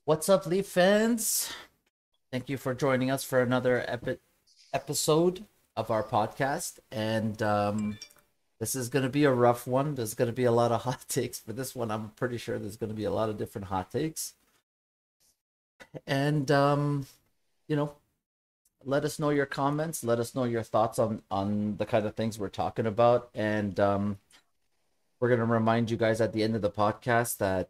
What's up, Leaf fans? Thank you for joining us for another episode of our podcast. And this is going to be a rough one. There's going to be a lot of hot takes for this one. I'm pretty sure there's going to be a lot of different hot takes. And, you know, let us know your comments. Let us know your thoughts on the kind of things we're talking about. And we're going to remind you guys at the end of the podcast that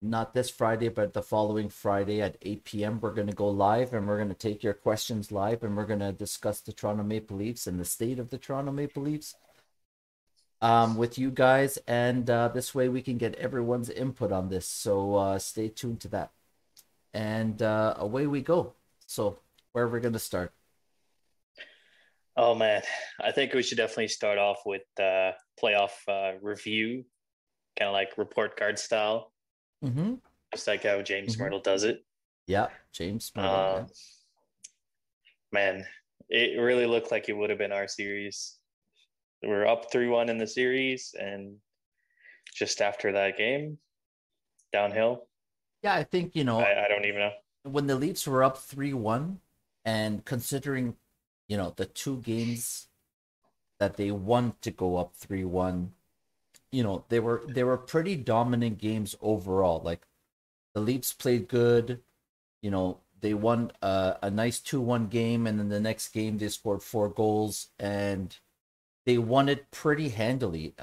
not this Friday, but the following Friday at 8 p.m., we're going to go live and we're going to take your questions live and we're going to discuss the Toronto Maple Leafs and the state of the Toronto Maple Leafs with you guys. And this way we can get everyone's input on this. So stay tuned to that. And away we go. So where are we going to start? Oh man, I think we should definitely start off with playoff review, kind of like report card style, Mm-hmm. just like how James Mm-hmm. Myrtle does it. Yeah, James Myrtle. Yeah. Um, Man, it really looked like it would have been our series. We're up 3-1 in the series, and just after that game, downhill. Yeah, I think, I don't even know. when the Leafs were up 3-1 and considering, the two games that they won to go up 3-1, they were pretty dominant games overall. Like the Leafs played good, they won a nice 2-1 game and then the next game they scored four goals and they won it pretty handily.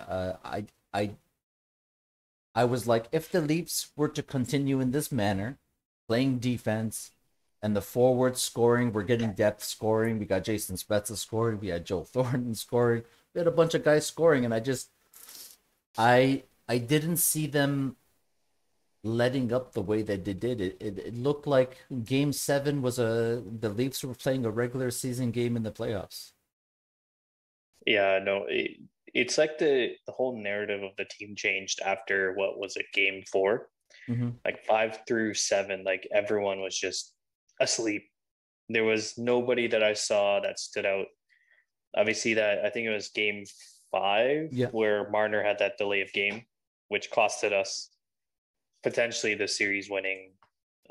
I was like, if the Leafs were to continue in this manner, playing defense, and the forwards scoring, we're getting depth scoring. We got Jason Spezza scoring. We had Joe Thornton scoring. We had a bunch of guys scoring, and I didn't see them letting up the way that they did. It looked like Game 7 was the Leafs were playing a regular season game in the playoffs. Yeah, no, it's like the whole narrative of the team changed after what was it, game four? Mm-hmm. Like 5 through 7, like everyone was just asleep. There was nobody that I saw that stood out. Obviously, that I think it was game 5 Yeah. where Marner had that delay of game, which costed us potentially the series winning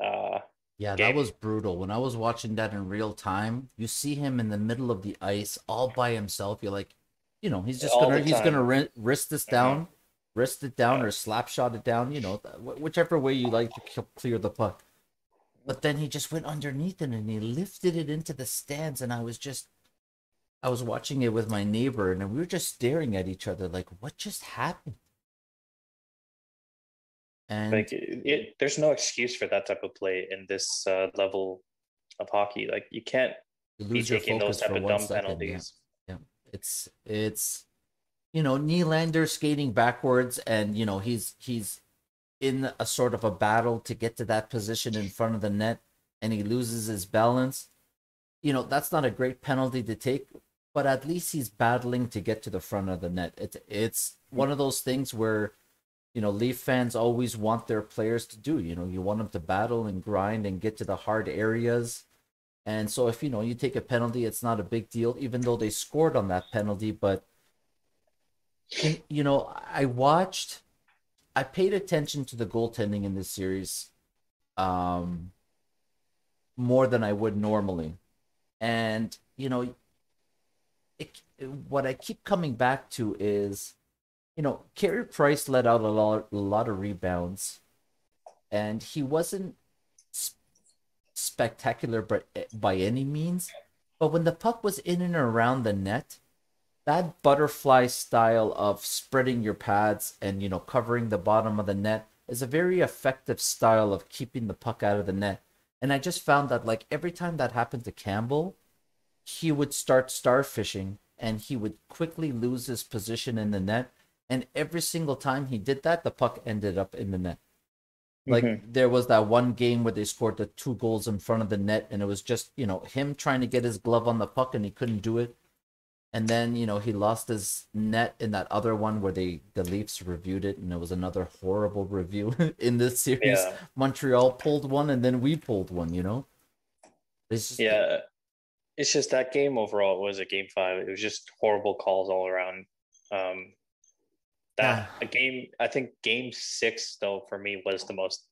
uh, Yeah, that game was brutal. When I was watching that in real time, you see him in the middle of the ice all by himself. You're like, he's just all gonna the he's gonna time. wrist this Mm-hmm. down, wrist it down, Yeah. or slap shot it down. Whichever way you like to clear the puck. But then he just went underneath it and he lifted it into the stands, and I was watching it with my neighbor, and we were just staring at each other like, what just happened? Like And there's no excuse for that type of play in this level of hockey. Like you can't you be lose your taking those focus type for of one dumb second. Yeah, penalties. yeah. It's Nylander skating backwards, and he's in a sort of a battle to get to that position in front of the net, and he loses his balance. That's not a great penalty to take, but at least he's battling to get to the front of the net. It's one of those things where Leaf fans always want their players to do. You want them to battle and grind and get to the hard areas. And so if you take a penalty, it's not a big deal, even though they scored on that penalty. But I paid attention to the goaltending in this series um, more than I would normally. And, what I keep coming back to is, Carey Price let out a lot of rebounds, and he wasn't spectacular but by any means. But when the puck was in and around the net, that butterfly style of spreading your pads and covering the bottom of the net is a very effective style of keeping the puck out of the net. And I just found that like every time that happened to Campbell, he would start starfishing and he would quickly lose his position in the net. And every single time he did that, the puck ended up in the net. Like Mm-hmm. there was that one game where they scored the two goals in front of the net, and it was just, him trying to get his glove on the puck and he couldn't do it. And then, he lost his net in that other one where the Leafs reviewed it, and it was another horrible review in this series. Yeah, Montreal pulled one, and then we pulled one. It's just yeah. It's just that game overall was a game 5. It was just horrible calls all around. Um, that yeah. a game, I think game 6 though for me was the most.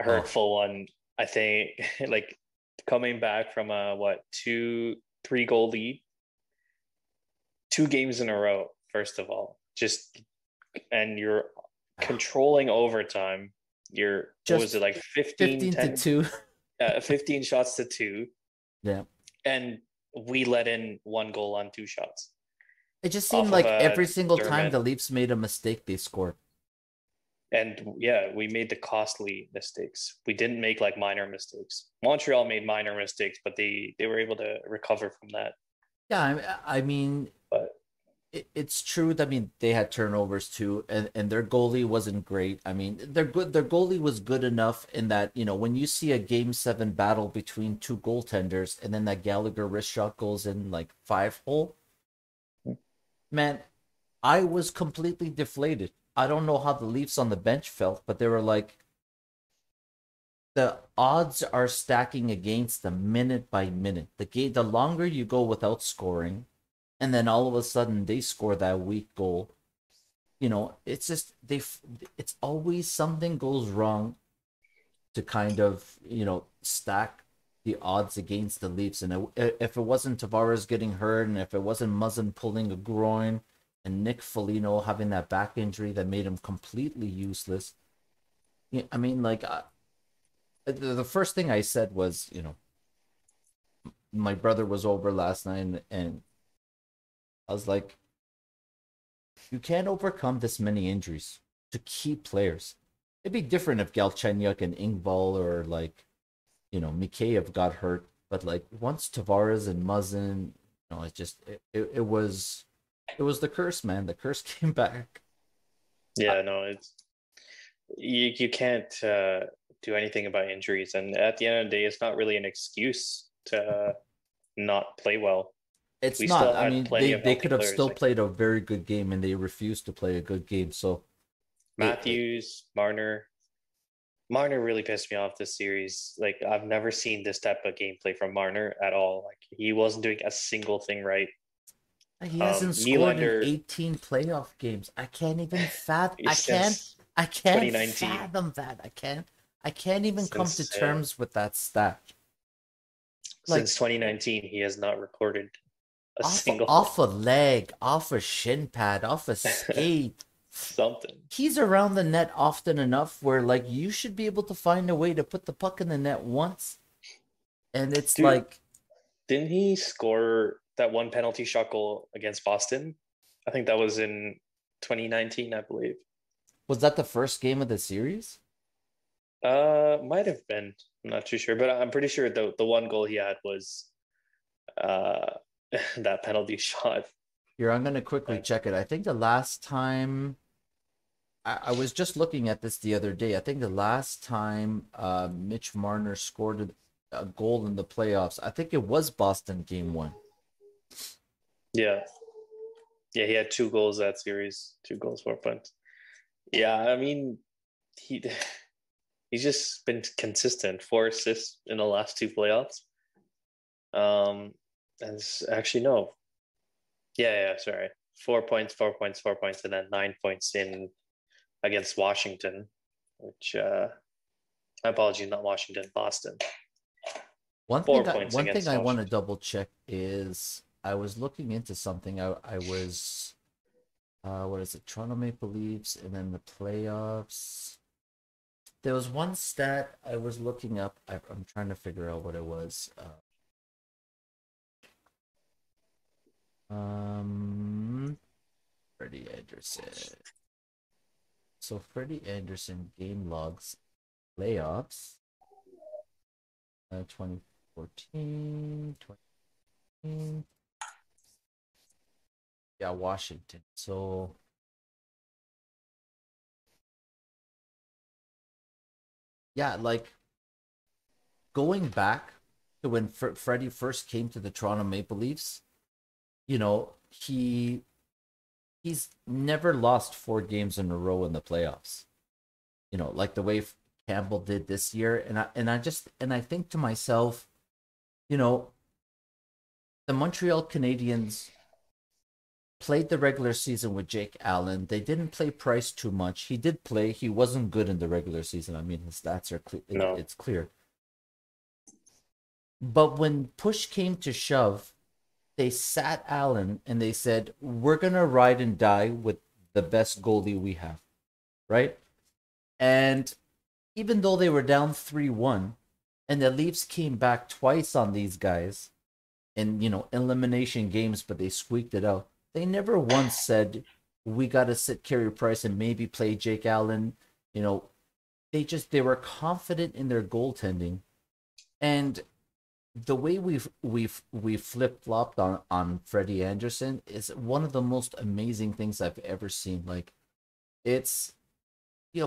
Oh, hurtful one. I think like coming back from a what 2-3 goal lead, 2 games in a row. First of all, just and you're controlling overtime. You're what was it just like 15, 15 to 10, 2. 15 shots to two, Yeah. and we let in 1 goal on 2 shots It just seemed off of like a every single time the German. Leafs made a mistake, they scored. And yeah, we made the costly mistakes. We didn't make like minor mistakes. Montreal made minor mistakes, but they were able to recover from that. Yeah, I mean, But it's true that, I mean, they had turnovers too, and their goalie wasn't great. I mean, their goalie was good enough in that, when you see a game 7 battle between two goaltenders and then that Gallagher wrist shot goes in like 5 hole, man, I was completely deflated. I don't know how the Leafs on the bench felt, but they were like, the odds are stacking against them minute by minute. The longer you go without scoring, and then all of a sudden they score that weak goal. It's just it's always something goes wrong to kind of stack the odds against the Leafs. And if it wasn't Tavares getting hurt, and if it wasn't Muzzin pulling a groin, and Nick Foligno having that back injury that made him completely useless, yeah, I mean, like, the first thing I said was, my brother was over last night, and I was like, you can't overcome this many injuries to key players. It'd be different if Galchenyuk and Ingval or, like, Mikheyev got hurt, but like once Tavares and Muzzin, it just it was the curse, man. The curse came back. I, yeah, no, it's you can't do anything about injuries, and at the end of the day, it's not really an excuse to not play well. it's We not. still I had mean, plenty they of they healthy could have players still like played a very good game, and they refused to play a good game. So it Matthews, Marner. Marner really pissed me off this series. Like I've never seen this type of gameplay from Marner at all. Like he wasn't doing a single thing right. he hasn't scored in Nylander 18 playoff games. I can't even fathom. I can't. since I can't 2019, fathom that. I can't even come to since yeah, terms with that stat. Like, since 2019, he has not recorded a off single a leg, off a shin pad, off a skate. something. He's around the net often enough where, like, you should be able to find a way to put the puck in the net once, and it's Dude, like, didn't he score that one penalty shot goal against Boston? I think that was in 2019, I believe. was that the first game of the series? Might have been. I'm not too sure, but I'm pretty sure the 1 goal he had was uh that penalty shot. Here, I'm gonna quickly check it. I think the last time I was just looking at this the other day. I think the last time Mitch Marner scored a goal in the playoffs, I think it was Boston game 1. Yeah, yeah, he had 2 goals that series, 2 goals, 4 points. Yeah, I mean, he he's just been consistent. 4 assists in the last 2 playoffs. Um, and actually no, yeah, sorry, 4 points, 4 points, 4 points, and then 9 points in against Washington, which my apologies, not Washington, Boston. One Four thing I points one thing against I want to Washington. double check is I was looking into something. I was what is it? Toronto Maple Leafs, and then the playoffs. There was one stat I was looking up. I'm trying to figure out what it was. Freddie Anderson. So Freddie Anderson game logs playoffs 2014, 2015. Yeah, Washington. So yeah, like, going back to when Freddie first came to the Toronto Maple Leafs, he's never lost 4 games in a row in the playoffs. Like the way Campbell did this year, and I think to myself, you know, the Montreal Canadiens played the regular season with Jake Allen. They didn't play Price too much. He did play. He wasn't good in the regular season. I mean, his stats are clear. No. It's clear. But when push came to shove, they sat Allen and they said, "We're gonna ride and die with the best goalie we have," right? And even though they were down 3-1, and the Leafs came back twice on these guys in elimination games, but they squeaked it out. They never once said, "We got to sit Carey Price and maybe play Jake Allen." You know, they were confident in their goaltending, and the way we've flip flopped on Freddie Anderson is one of the most amazing things I've ever seen. Like, it's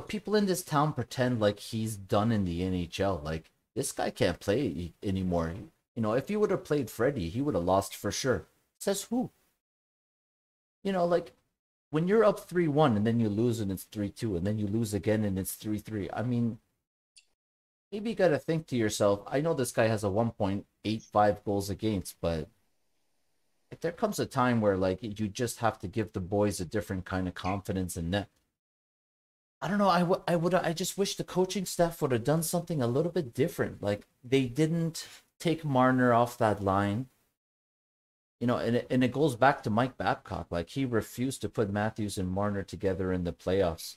people in this town pretend like he's done in the NHL. Like, this guy can't play anymore. If he would have played Freddie, he would have lost for sure. Says who? Like, when you're up 3-1 and then you lose and it's 3-2 and then you lose again and it's 3-3. I mean, maybe you got to think to yourself, I know this guy has a 1.85 goals against, but like, there comes a time where like you just have to give the boys a different kind of confidence in net. I don't know. I just wish the coaching staff would have done something a little bit different. Like, they didn't take Marner off that line. And it goes back to Mike Babcock. Like, he refused to put Matthews and Marner together in the playoffs.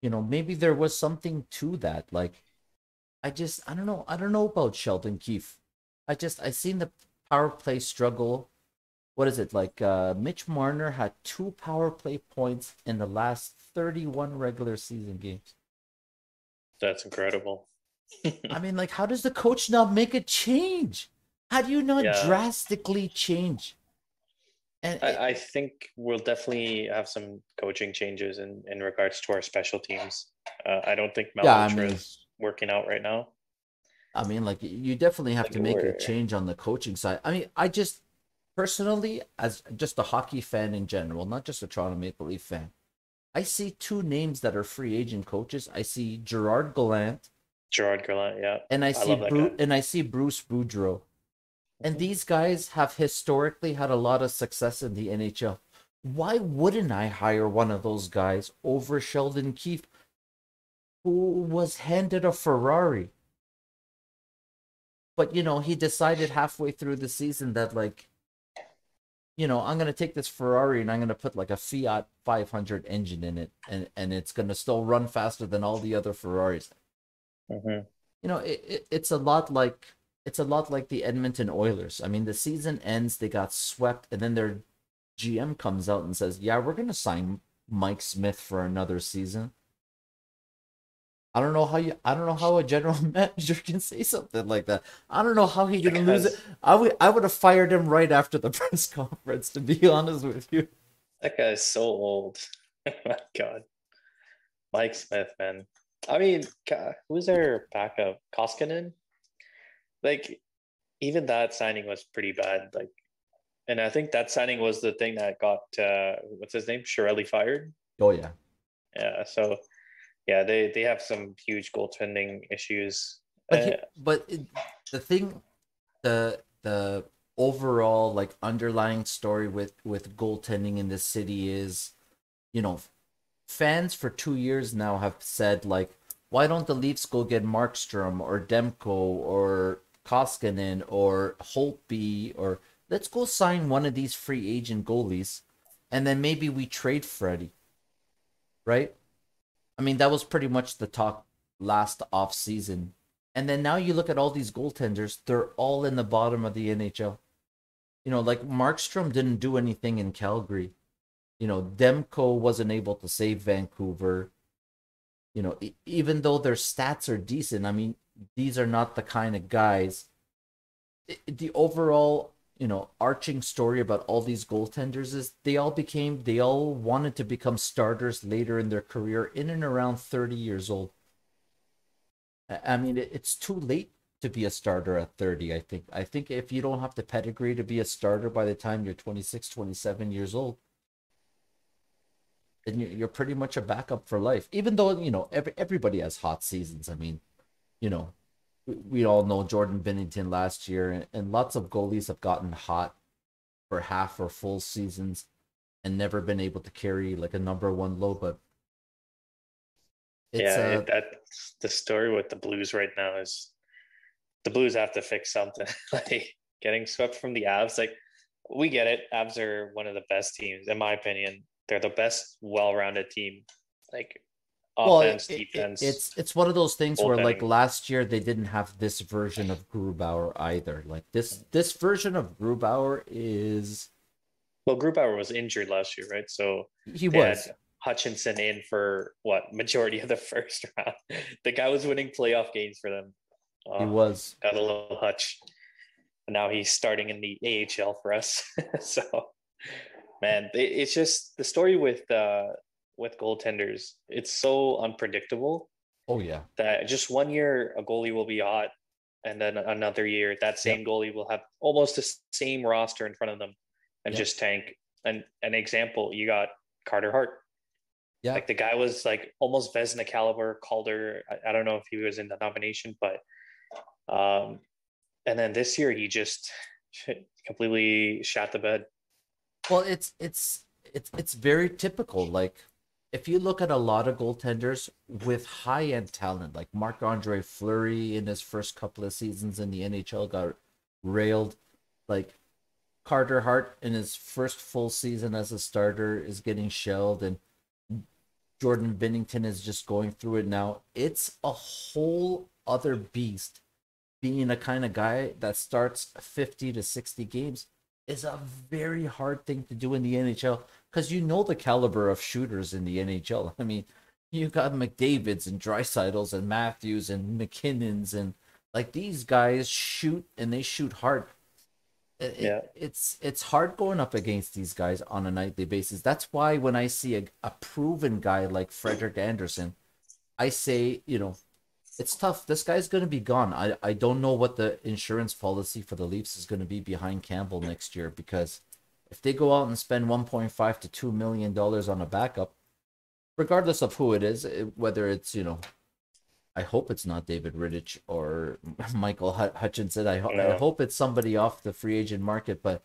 Maybe there was something to that. Like, I don't know. I don't know about Sheldon Keefe. I seen the power play struggle. What is it like? Mitch Marner had 2 power play points in the last 31 regular season games. That's incredible. I mean, like, how does the coach not make a change? How do you not Yeah, drastically change? And I think we'll definitely have some coaching changes in regards to our special teams. I don't think yeah, Malhotra is working out right now. like, you definitely have Like to make a we're change on the coaching side. I mean, I just personally, as just a hockey fan in general, not just a Toronto Maple Leaf fan, I see 2 names that are free agent coaches. I see Gerard Gallant Gerard Gallant. Yeah, and I I see love that guy. Bruce Boudreau. And Mhm. these guys have historically had a lot of success in the NHL. Why wouldn't I hire one of those guys over Sheldon Keefe, who was handed a Ferrari? But he decided halfway through the season that, like, I'm gonna take this Ferrari and I'm gonna put like a Fiat 500 engine in it, and it's gonna still run faster than all the other Ferraris. Mhm. It's a lot like the Edmonton Oilers. I mean, the season ends, they got swept, and then their GM comes out and says, "Yeah, we're gonna sign Mike Smith for another season." I don't know how a general manager can say something like that. I don't know how he That gonna lose it. guy's I would have fired him right after the press conference, to be honest with you. that guy's so old. Oh my God, Mike Smith, man. I mean, who's their backup? Koskinen. Like even that signing was pretty bad. Like, and I think that signing was the thing that got what's his name, Shirelli fired. Oh yeah, Yeah, so yeah, they have some huge goaltending issues. the thing, the overall, like, underlying story with goaltending in this city is, you know, fans for 2 years now have said, like, why don't the Leafs go get Markstrom or Demko or Koskinen or Holtby, or let's go sign one of these free agent goalies, and then maybe we trade Freddie, right? I mean, that was pretty much the talk last off season. And then now you look at all these goaltenders, they're all in the bottom of the NHL. Like, Markstrom didn't do anything in Calgary. Demko wasn't able to save Vancouver. Even though their stats are decent, I mean, these are not the kind of guys. The overall, arching story about all these goaltenders is they all wanted to become starters later in their career, in and around 30 years old. I mean, it's too late to be a starter at 30. I think if you don't have the pedigree to be a starter by the time you're 26, 27 years old, then you're pretty much a backup for life. Even though, everybody has hot seasons. I mean, you know, we all know Jordan Binnington last year, and lots of goalies have gotten hot for half or full seasons, and never been able to carry like a number one low. But it's Yeah, that's the story with the Blues right now is the Blues have to fix something. Like getting swept from the Avs, like we get it. Avs are one of the best teams, in my opinion. They're the best well-rounded team, like well, offense, defense, it's one of those things where like goaltending. last year they didn't have this version of Grubauer either. Like this version of Grubauer is Well, Grubauer was injured last year, right? So he they had was Hutchinson in for what majority of the first round. The guy was winning playoff games for them. he Oh, was got a little Hutch. And now he's starting in the AHL for us. So, man, it's just the story with goaltenders. It's so unpredictable oh yeah that just one year a goalie will be hot, and then another year that yep same goalie will have almost the same roster in front of them and yep just tank. And an example, you got Carter Hart. yeah. Like the guy was like almost Vezina caliber. Calder, I don't know if he was in the nomination, but um, and then this year he just completely shot the bed. Well, it's very typical. Like if you look at a lot of goaltenders with high end talent, like Marc-Andre Fleury in his first couple of seasons in the NHL got railed. Like Carter Hart in his first full season as a starter is getting shelled, and Jordan Binnington is just going through it now. It's a whole other beast being a kind of guy that starts 50 to 60 games is a very hard thing to do in the NHL because you know the caliber of shooters in the NHL. I mean, you got McDavid's and Drysaitls and Matthews and McKinnons and like these guys shoot and they shoot hard. Yeah, It's hard going up against these guys on a nightly basis. That's why when I see a proven guy like Frederick Anderson, I say, it's tough. This guy's going to be gone. I don't know what the insurance policy for the Leafs is going to be behind Campbell next year because if they go out and spend 1.5 to $2 million on a backup, regardless of who it is, whether it's, I hope it's not David Rittich or Michael Hutchinson. I no, hope it's somebody off the free agent market, but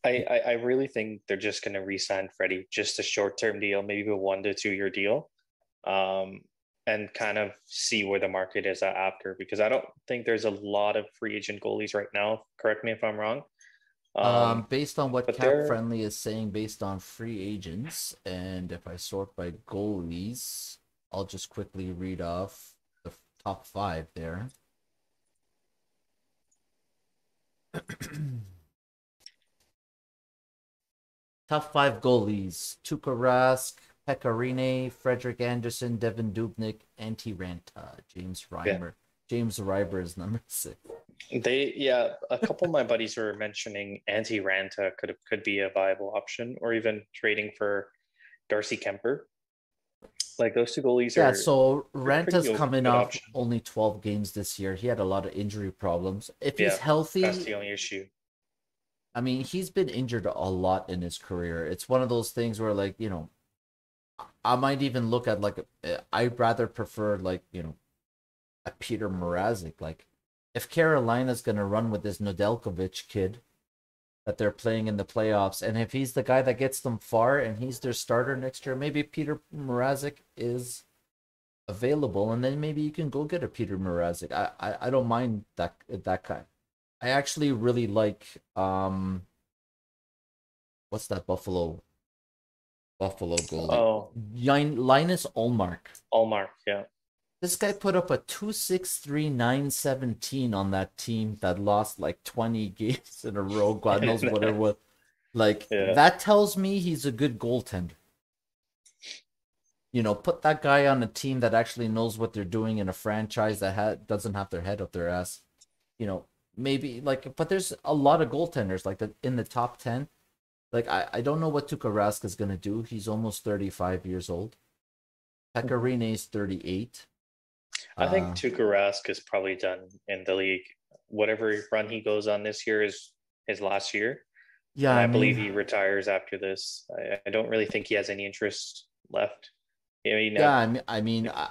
I really think they're just going to re-sign Freddie, just a short-term deal, maybe a 1 to 2 year deal, um, and kind of see where the market is at after. Because I don't think there's a lot of free agent goalies right now. Correct me if I'm wrong. based on what But Cap they're Friendly is saying, based on free agents, and if I sort by goalies, I'll just quickly read off the top five there. Top five goalies: Tuukka Rask, Pekka Rinne, Frederick Anderson, Devin Dubnyk, Antti Ranta, James yeah, Reimer. James Reimer is number six. yeah. A couple of my buddies were mentioning Antti Ranta could be a viable option, or even trading for Darcy Kemper. Like those two goalies Yeah, are so they're pretty Ranta's coming good off option. only 12 games this year. He had a lot of injury problems. If he's Yeah, that's healthy, the only issue. I mean, he's been injured a lot in his career. It's one of those things where, like, I might even look at, like, I'd rather prefer, like, a Peter Mrazek. Like, if Carolina's going to run with this Nedeljkovic kid that they're playing in the playoffs, and if he's the guy that gets them far and he's their starter next year, maybe Peter Mrazek is available, and then maybe you can go get a Peter Mrazek. I don't mind that guy. I actually really like what's that Buffalo goalie? Oh, Linus Olmark. Allmark, yeah. This guy put up a 2.63 917 on that team that lost like 20 games in a row. God knows what it was. Like Yeah. that tells me he's a good goaltender. Put that guy on a team that actually knows what they're doing in a franchise that doesn't have their head up their ass. You know, maybe like, but there's a lot of goaltenders like that in the top 10. Like, I don't know what Tuukka Rask is gonna do. He's almost 35 years old. Pekka is 38. I think Uh, Tuukka Rask is probably done in the league. Whatever run he goes on this year is his last year. yeah, And I I believe mean, he retires after this. I don't really think he has any interest left. I mean, yeah,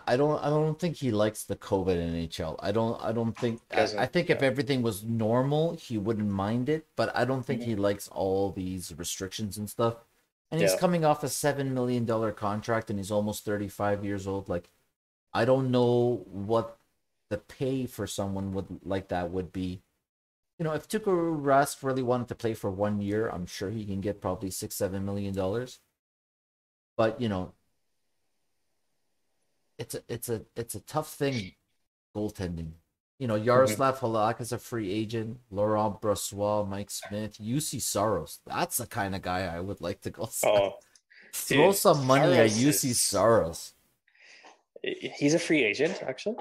I don't think he likes the COVID NHL. I don't think. I doesn't, think if yeah. everything was normal, he wouldn't mind it. But I don't think Mhm. he likes all these restrictions and stuff. And he's Yeah. coming off a $7 million contract, and he's almost 35 years old. Like, I don't know what the pay for someone would like that would be. You know, if Tuukka Rask really wanted to play for 1 year, I'm sure he can get probably $6-7 million. But you know, it's a tough thing, goaltending. You know, Hmm. Yaroslav Halak is a free agent. Laurent Brossoit, Mike Smith, UC Saros. That's the kind of guy I would like to go sign. Oh, Throw dude, some money at Saros UC is Saros. he's a free agent, actually.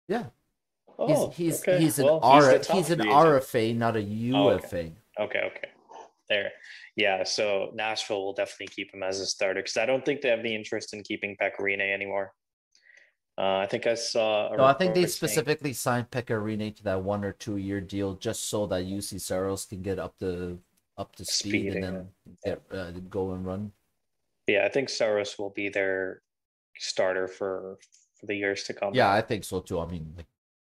Yeah, he's Oh, he's okay. he's an Well, he's R the top he's an free agent. RFA, not a Oh, okay. UFA. Okay, okay. There. Yeah, so Nashville will definitely keep him as a starter because I don't think they have any interest in keeping Pecorine anymore. I think I saw a No, I think they report saying specifically signed Pecorine to that 1 or 2 year deal just so that UC Saros can get up to speed and speeding. then Yeah. get go and run. Yeah, I think Saros will be their starter for the years to come. Yeah, I think so too. I mean, like,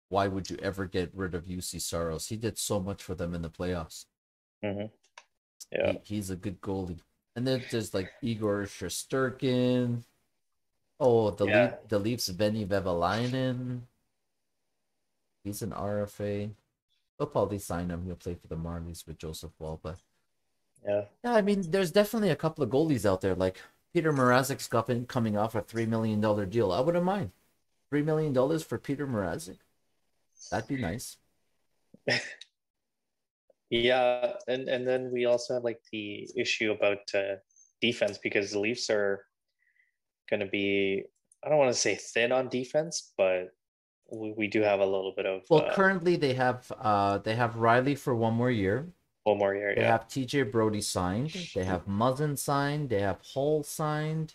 why would you ever get rid of UC Saros? He did so much for them in the playoffs. Hmm. Yeah. He's a good goalie. And then there's like Igor Shesterkin. Oh, Yeah. the Leafs Benny Vevalainen. He's an RFA. They'll probably sign him. He'll play for the Marlies with Joseph Wall. But Yeah. yeah, I mean, there's definitely a couple of goalies out there. Like Peter Mrazek's coming off a $3 million deal. I wouldn't mind $3 million for Peter Mrazek. That'd be nice. Yeah, and then we also have like the issue about defense because the Leafs are going to be, I don't want to say thin on defense, but we do have a little bit of Well, currently they have Riley for 1 more year. one more year. They Yeah, have TJ Brody signed. They have Muzzin signed. They have Hull signed.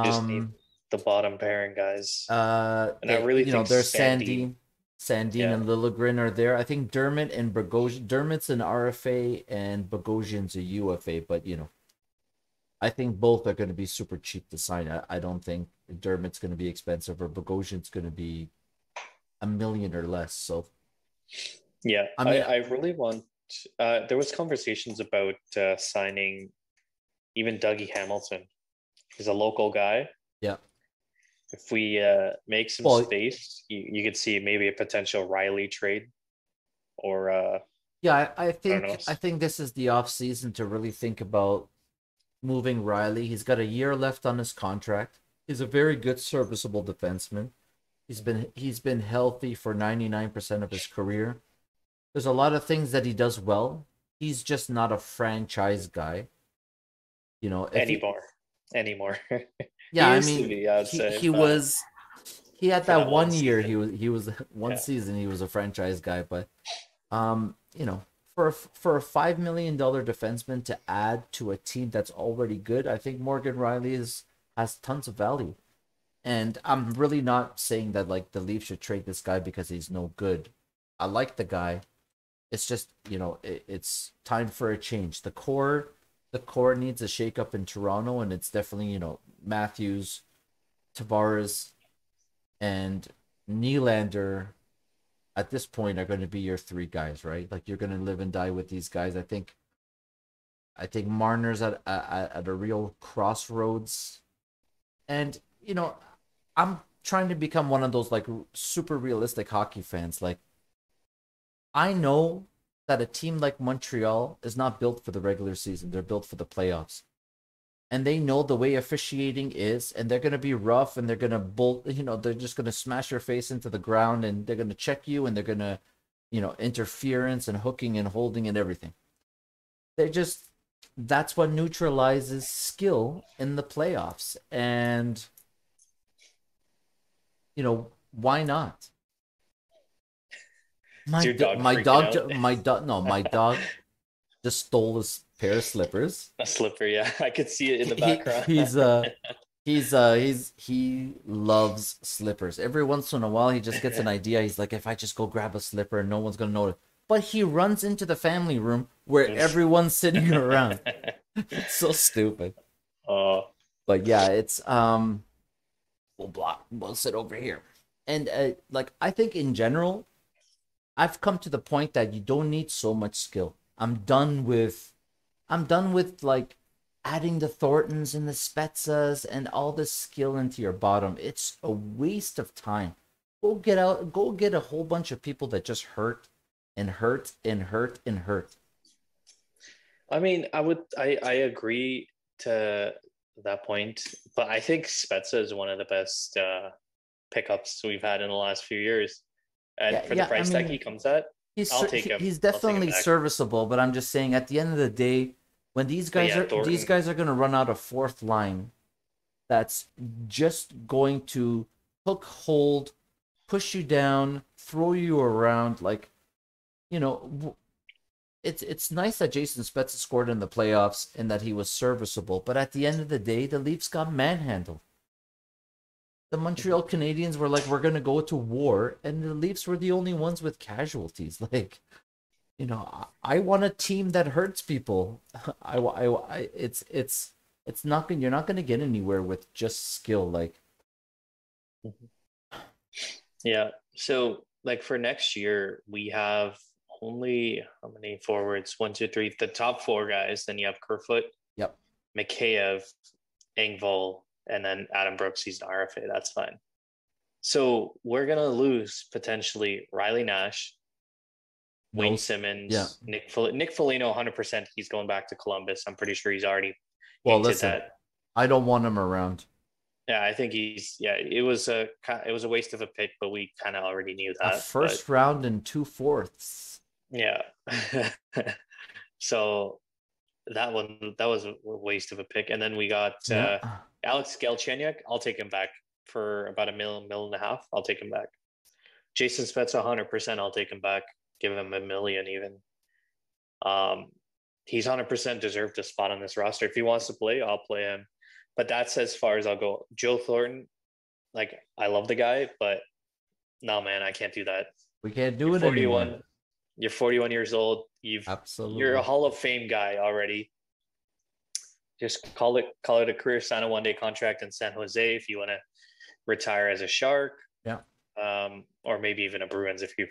just need Um, the bottom pairing guys, and I they really think there's Sandine. Sandine Yeah, and Liljegren are there. I think Dermott and Bogosian. Dermott's an RFA and Bogosian's a UFA, but I think both are going to be super cheap to sign. I don't think Dermott's going to be expensive or Bogosian's going to be a million or less. So yeah. I I mean, I really want. There was conversations about signing even Dougie Hamilton. He's a local guy. yeah. If we make some Well, space, you could see maybe a potential Riley trade or yeah. I I don't think know. I think this is the off season to really think about moving Riley. He's got a year left on his contract. He's a very good serviceable defenseman. He's been healthy for 99% of his career. There's a lot of things that he does well. He's just not a franchise guy. If he Anymore. Anymore. Yeah, He I used to mean, be, I'd he say, he but was he had for that that one one year season. he was one Yeah. season he was a franchise guy, but for a $5 million defenseman to add to a team that's already good, I think Morgan Riley has tons of value. And I'm really not saying that like the Leafs should trade this guy because he's no good. I like the guy. It's just it's time for a change. The core needs a shakeup in Toronto, and it's definitely Matthews, Tavares, and Nylander at this point are going to be your three guys, right? Like you're going to live and die with these guys. I think Marner's at a real crossroads, and I'm trying to become one of those like super realistic hockey fans. Like I know that a team like Montreal is not built for the regular season; they're built for the playoffs. And they know the way officiating is, and they're gonna be rough, and they're gonna they're just gonna smash your face into the ground, and they're gonna check you, and they're gonna, interference and hooking and holding and everything. They just That's what neutralizes skill in the playoffs, and why not? Is My your dog my freaking dog out? my dog no my dog just stole his pair of slippers. A slipper, yeah. I could see it in the he, background. he's he loves slippers. Every once in a while he just gets an idea. He's like, if I just go grab a slipper and no one's gonna notice. But he runs into the family room where everyone's sitting around. It's so stupid. Oh, But yeah, it's we'll sit over here. And like I think in general, I've come to the point that you don't need so much skill. I'm done with like adding the Thorntons and the Spetzas and all this skill into your bottom. It's a waste of time. Go get a whole bunch of people that just hurt and hurt and hurt and hurt. I mean, I agree to that point, but I think Spezza is one of the best pickups we've had in the last few years. And Yeah, for the yeah. I price tag he mean, comes at, I'll take him. he's I'll take him definitely back. serviceable, but I'm just saying at the end of the day, when But yeah, these Thornton. guys are going to run out of fourth line, that's just going to hook hold, push you down, throw you around. Like, you know, it's nice that Jason Spezza scored in the playoffs and that he was serviceable, but at the end of the day, the Leafs got manhandled. The Montreal Canadiens were like, we're gonna go to war, and the Leafs were the only ones with casualties. Like, I want a team that hurts people. It's not gonna, you're not gonna get anywhere with just skill. Like, Yeah. So like for next year, we have only how many forwards? One, two, three. The top four guys. Then you have Kerfoot, yep, Mikheyev, Engvall, and then Adam Brooks. He's an RFA. That's fine. So we're gonna lose potentially Riley Nash, no, Wayne yeah. Simmons, Nick Foligno. 100%. He's going back to Columbus. I'm pretty sure he's already Well, hinted listen, that. I don't want him around. Yeah, I think he's. Yeah, it was a waste of a pick, but we kind of already knew A that. But first round and two fourths. yeah. So that was a waste of a pick. And then we got Yeah. Alex Galchenyuk. I'll take him back for about a mil and a half. I'll take him back. Jason Spezza, 100%. I'll take him back. Give him a million even. Um, he's 100% deserved a spot on this roster. If he wants to play, I'll play him. But that's as far as I'll go. Joe Thornton, like I love the guy, but no, man, I can't do that. We can't You're do it anymore. 41. You're 41 years old. You're a Absolutely. Hall of Fame guy already. Just call it a career, sign a 1 day contract in San Jose if you want to retire as a Shark, Yeah. or maybe even a Bruins if you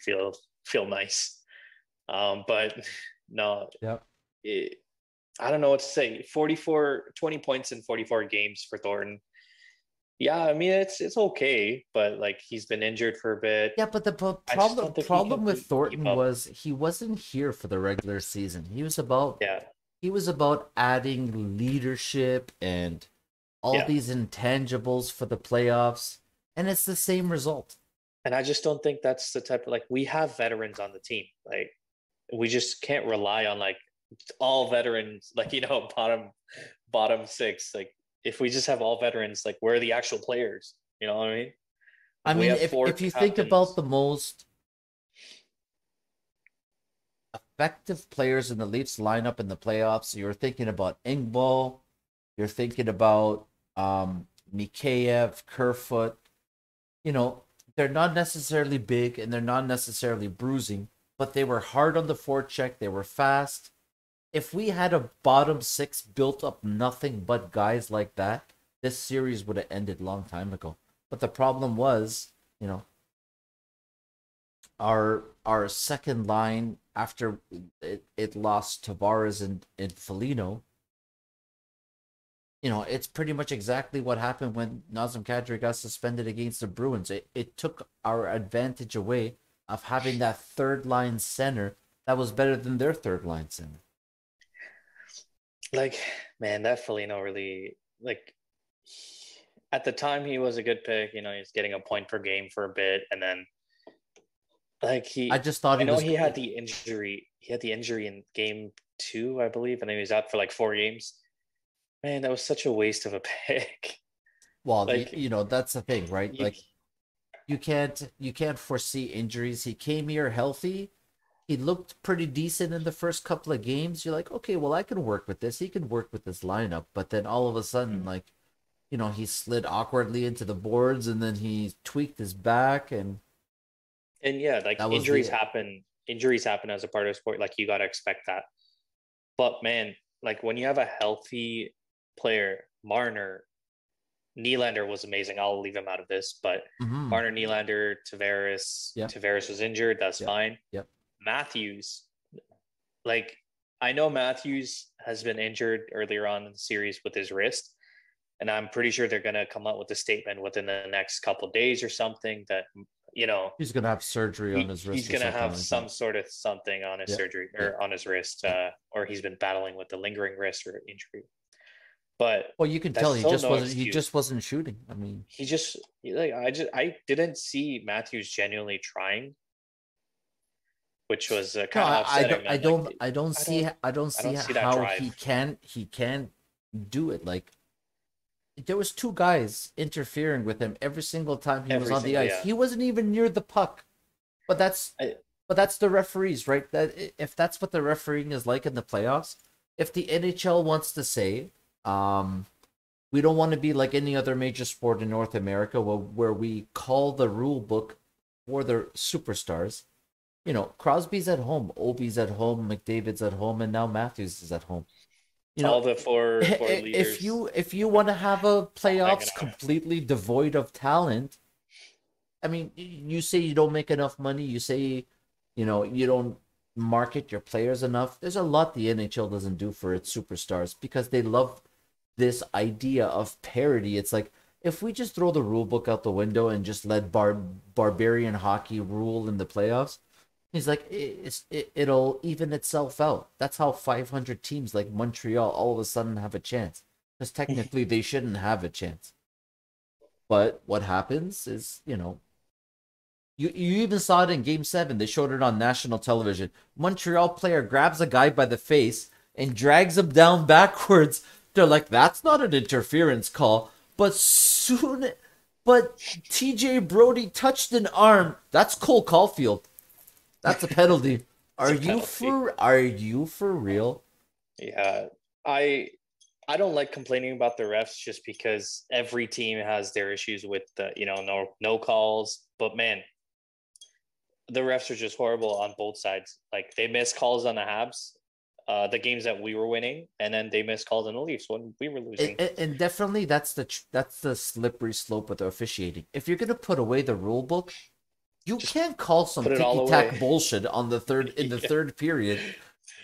feel nice. But no, Yeah. it, I don't know what to say. 20 points in 44 games for Thornton. Yeah, I mean it's okay, but like he's been injured for a bit. Yeah, but the I just don't think he can problem with keep Thornton up. was he wasn't here for the regular season. Yeah, He was about adding leadership and all yeah. these intangibles for the playoffs, and it's the same result. And I just don't think that's the type of like we have veterans on the team. Like we just can't rely on like all veterans, like bottom six. Like if we just have all veterans, like we're the actual players. You know what I mean? I Like we mean, have four if you think about captains. the most effective players in the Leafs lineup in the playoffs, you're thinking about Engvall, you're thinking about Mikheyev, Kerfoot. You know, they're not necessarily big and they're not necessarily bruising, but they were hard on the forecheck. They were fast. If we had a bottom six built up nothing but guys like that, this series would have ended a long time ago. But the problem was, you know, our second line after it lost Tavares and Felino, it's pretty much exactly what happened when Nazem Kadri got suspended against the Bruins. It took our advantage away of having that third line center that was better than their third line center. Like man, that Felino really like at the time he was a good pick. He's getting a point per game for a bit, and then like I just thought I he know was. he had the injury. He had the injury in game two, I believe, and then he was out for like 4 games. Man, that was such a waste of a pick. Well, Like that's the thing, right? you, Like you can't foresee injuries. He came here healthy. He looked pretty decent in the first couple of games. You're like, okay, well, I can work with this. He can work with this lineup. But then all of a sudden, like, he slid awkwardly into the boards and then he tweaked his back and and yeah, like that was injuries the happen. Injuries happen as a part of sport. Like you got to expect that. But man, like when you have a healthy player, Marner, Nylander was amazing. I'll leave him out of this, but mm-hmm. Marner, Nylander, Tavares. Yeah. Tavares was injured. That's Yep. fine. Yep. Matthews, like I know Matthews has been injured earlier on in the series with his wrist, and I'm pretty sure they're going to come out with a statement within the next couple of days or something that you know He's gonna have surgery on his he's wrist or going to something have like that. some sort of something on his Yeah, surgery yeah. or on his wrist, or he's been battling with the lingering wrist or injury. But Well, you can tell that's he still just no wasn't. He excuse. just wasn't shooting. I mean, He just like I didn't see Matthews genuinely trying, which was no, kind of upsetting, man. Like I don't I don't I see don't see that how drive. he can do it. Like there was two guys interfering with him every single time he was Every on the single ice. yeah. He wasn't even near the puck. But that's I, but that's the referees, right? That if that's what the refereeing is like in the playoffs, if the NHL wants to say, um, we don't want to be like any other major sport in North America where we call the rule book for the superstars. You know, Crosby's at home, Obi's at home, McDavid's at home, and now Matthews is at home. You know, all the four leaders if you want to have a all hanging playoffs out. completely devoid of talent, I mean, you say you don't make enough money. You say, you know, you don't market your players enough. There's a lot the NHL doesn't do for its superstars because they love this idea of parity. It's like if we just throw the rule book out the window and just let barbarian hockey rule in the playoffs, he's like it'll even itself out. That's how 500 teams like Montreal all of a sudden have a chance. Because technically they shouldn't have a chance. But what happens is, you know, you even saw it in Game 7. They showed it on national television. Montreal player grabs a guy by the face and drags him down backwards. They're like, that's not an interference call. But TJ Brody touched an arm. That's Cole Caulfield. That's a penalty. It's a penalty. Are you for real? Yeah. I I don't like complaining about the refs just because every team has their issues with the no calls. But man, the refs are just horrible on both sides. Like they miss calls on the Habs, the games that we were winning, and then they miss calls on the Leafs when we were losing. And definitely that's the slippery slope with the officiating. If you're gonna put away the rule book, you Just can't call some put it all ticky tack away. bullshit on the third in the Yeah. third period.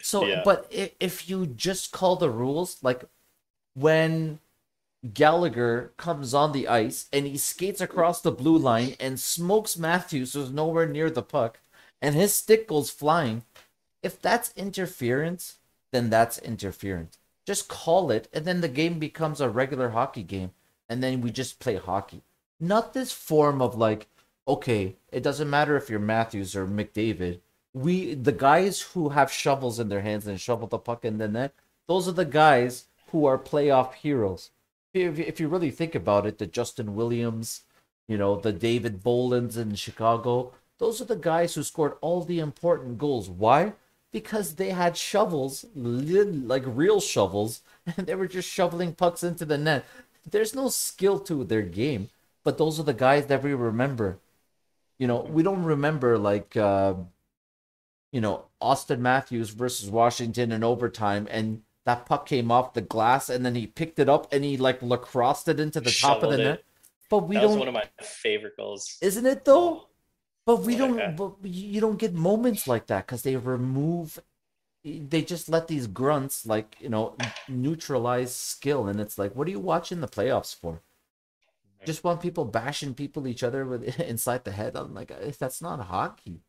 So, Yeah. but if you just call the rules, like when Gallagher comes on the ice and he skates across the blue line and smokes Matthews, who's nowhere near the puck, and his stick goes flying, if that's interference, then that's interference. Just call it, and then the game becomes a regular hockey game, and then we just play hockey. Not this form of like, okay, it doesn't matter if you're Matthews or McDavid. The guys who have shovels in their hands and shovel the puck in the net, those are the guys who are playoff heroes. If you really think about it, the Justin Williams, you know, the David Bolins in Chicago, those are the guys who scored all the important goals. Why? Because they had shovels, like real shovels, and they were just shoveling pucks into the net. There's no skill to their game, but those are the guys that we remember. You know, we don't remember like you know, Austin Matthews versus Washington in overtime, and that puck came off the glass, and then he picked it up and he like lacrossed it into the top of the Shoveled net. it. But we That was one don't, of my favorite goals. isn't it though? Oh, But we what a don't. guy. But you don't get moments like that because they just let these grunts like neutralize skill, and it's like, what are you watching the playoffs for? Just want people bashing people each other with inside the head. I'm like, that's not hockey.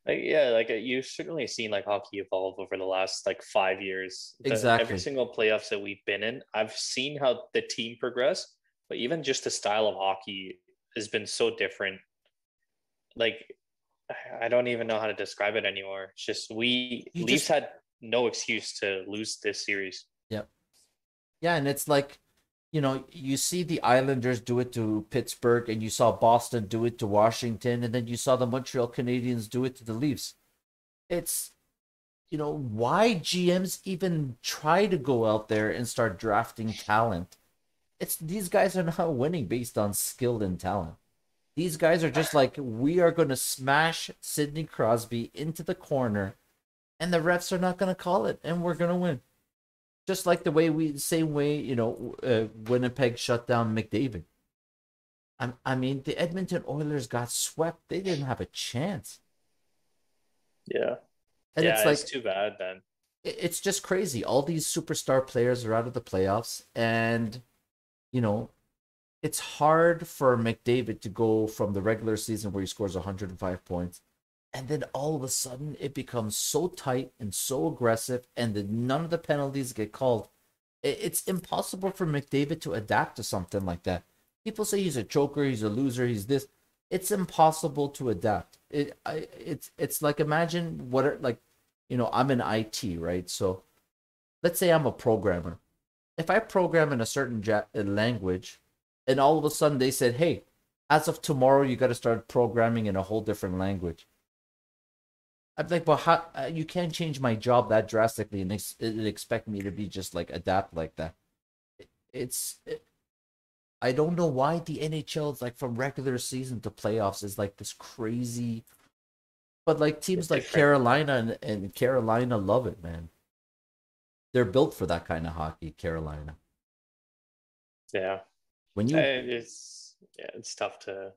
Like, yeah, like you've certainly seen like hockey evolve over the last like 5 years. The every Exactly. single playoffs that we've been in, I've seen how the team progress, but even just the style of hockey has been so different. Like I don't even know how to describe it anymore. It's just we You Leafs just had no excuse to lose this series. Yep. Yeah, and it's like, you see the Islanders do it to Pittsburgh, and you saw Boston do it to Washington, and then you saw the Montreal Canadiens do it to the Leafs. It's, why GMs even try to go out there and start drafting talent? It's these guys are not winning based on skill and talent. These guys are just like, we are going to smash Sidney Crosby into the corner, and the refs are not going to call it, and we're going to win. Just like same way, Winnipeg shut down McDavid. I mean, the Edmonton Oilers got swept. They didn't have a chance. Yeah. And Yeah, it's it's like, too bad then. it's just crazy. All these superstar players are out of the playoffs, and you know, it's hard for McDavid to go from the regular season where he scores 105 points, and then all of a sudden it becomes so tight and so aggressive, and then none of the penalties get called. It's impossible for McDavid to adapt to something like that. People say he's a choker, he's a loser, he's this. It's impossible to adapt. It's like, imagine what it, like, I'm in IT, right? So let's say I'm a programmer. If I program in a certain language, and all of a sudden they said, "Hey, as of tomorrow, you got to start programming in a whole different language." I'm like, "Well, how you can't change my job that drastically and expect me to be just like adapt like that." It's I don't know why the NHL is like, from regular season to playoffs is like this crazy, but like It's teams like different. Carolina and Carolina love it, man. They're built for that kind of hockey, Carolina. Yeah. When you It's tough to.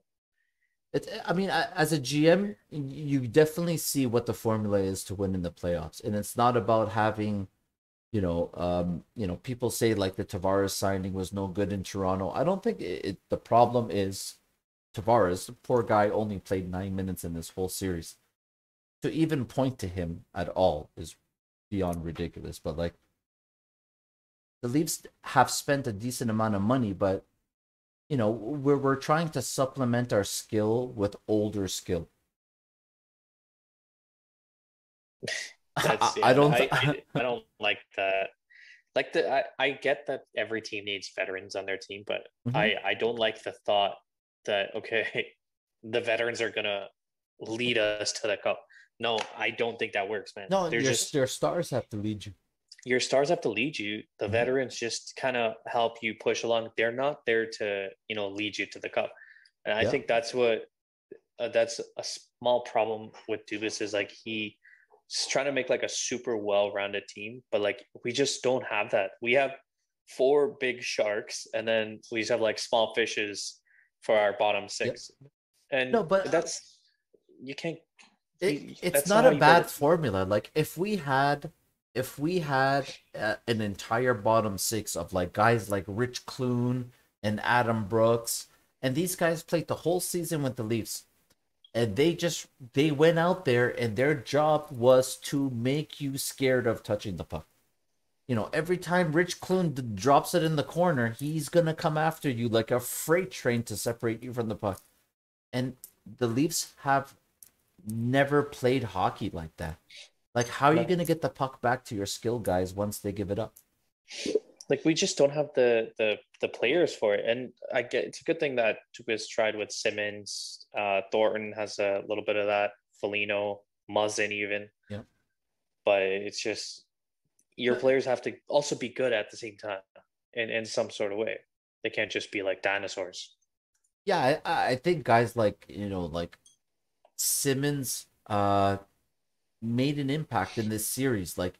I mean, as a GM, you definitely see what the formula is to win in the playoffs, and it's not about having, people say like the Tavares signing was no good in Toronto. I don't think the problem is Tavares. The poor guy only played 9 minutes in this whole series. To even point to him at all is beyond ridiculous. But like, the Leafs have spent a decent amount of money, but we're trying to supplement our skill with older skill. That's I yeah. don't. I don't like that. Like I get that every team needs veterans on their team, but Mhm. I don't like the thought that okay, the veterans are gonna lead us to the cup. No, I don't think that works, man. No, They're just your stars have to lead you. your stars have to lead you. The Mhm. veterans just kind of help you push along. They're not there to, lead you to the cup. And I Yeah, think that's a small problem with Dubas is like he's trying to make like a super well-rounded team, but like we just don't have that. We have four big sharks, and then we just have like small fishes for our bottom yeah. six, and No, but that's you can't. it's That's not not a how you build a bad team. formula. Like, if we had an entire bottom six of like guys like Rich Clune and Adam Brooks, and these guys played the whole season with the Leafs, and they went out there and their job was to make you scared of touching the puck. Every time Rich Clune drops it in the corner, he's gonna come after you like a freight train to separate you from the puck. And the Leafs have never played hockey like that. Like, how are you No, gonna get the puck back to your skill guys once they give it up? like we just don't have the players for it. And I get it's a good thing that Tuca's tried with Simmons. Thornton has a little bit of that. Foligno, Muzzin even, Yeah. but it's just your No, players have to also be good at the same time in some sort of way. They can't just be like dinosaurs yeah, I think guys like like Simmons made an impact in this series. Like,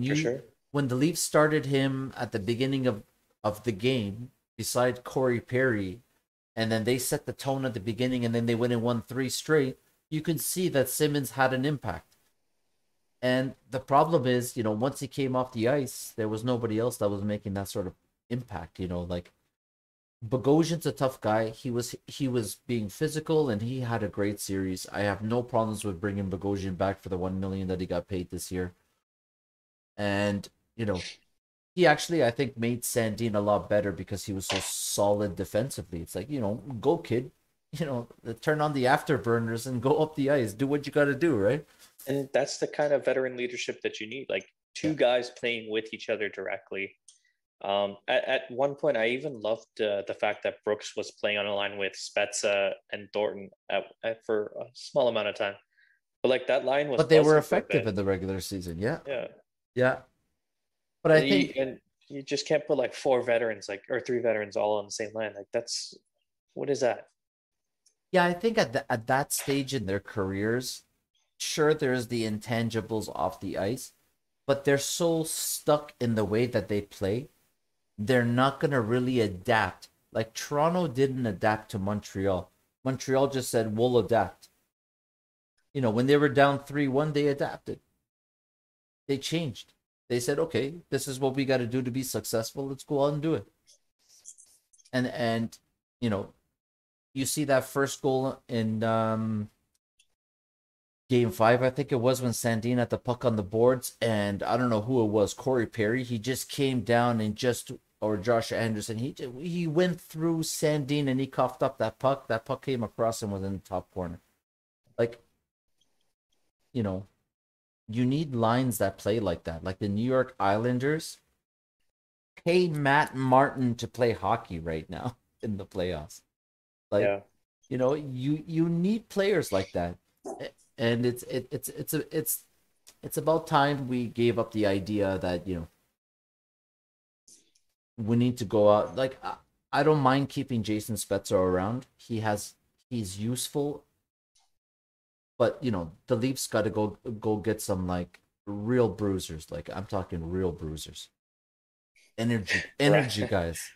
for sure. when the Leafs started him at the beginning of the game beside Corey Perry, and then they set the tone at the beginning, and then they went and won three straight. You could see that Simmons had an impact. And the problem is, once he came off the ice, there was nobody else that was making that sort of impact. Like, Bogosian's a tough guy. He was being physical, and he had a great series. I have no problems with bringing Bogosian back for the 1 million that he got paid this year. And he actually, I think, made Sandin a lot better because he was so solid defensively. It's like, go kid, turn on the afterburners and go up the ice. Do what you got to do, right? And that's the kind of veteran leadership that you need. Like Yeah. two guys playing with each other directly. At one point, I even loved the fact that Brooks was playing on a line with Spezza and Thornton for a small amount of time. But like that line was But they were buzzing for a effective bit. in the regular season. Yeah. Yeah, Yeah. But I think, and you just can't put like four veterans like or three veterans all on the same line. Like that's what is that? yeah, I think at that stage in their careers, sure, there's the intangibles off the ice, but they're so stuck in the way that they play, they're not going to really adapt. Like, Toronto didn't adapt to Montreal. Montreal just said, we'll adapt. When they were down 3-1, they adapted. They changed. They said, okay, this is what we got to do to be successful. Let's go out and do it. And you know, you see that first goal in game five, I think it was, when Sandin had the puck on the boards, and I don't know who it was, Corey Perry. He just came down and just, or Josh Anderson. He went through Sandin and he coughed up that puck. That puck came across and was in the top corner. Like, you know, you need lines that play like that. Like the New York Islanders pay Matt Martin to play hockey right now in the playoffs. Like, Yeah. you need players like that, and it's about time we gave up the idea that we need to go out. Like I don't mind keeping Jason Spezza around. He's useful, but the Leafs got to go get some like real bruisers. Like I'm talking real bruisers, energy Right. guys.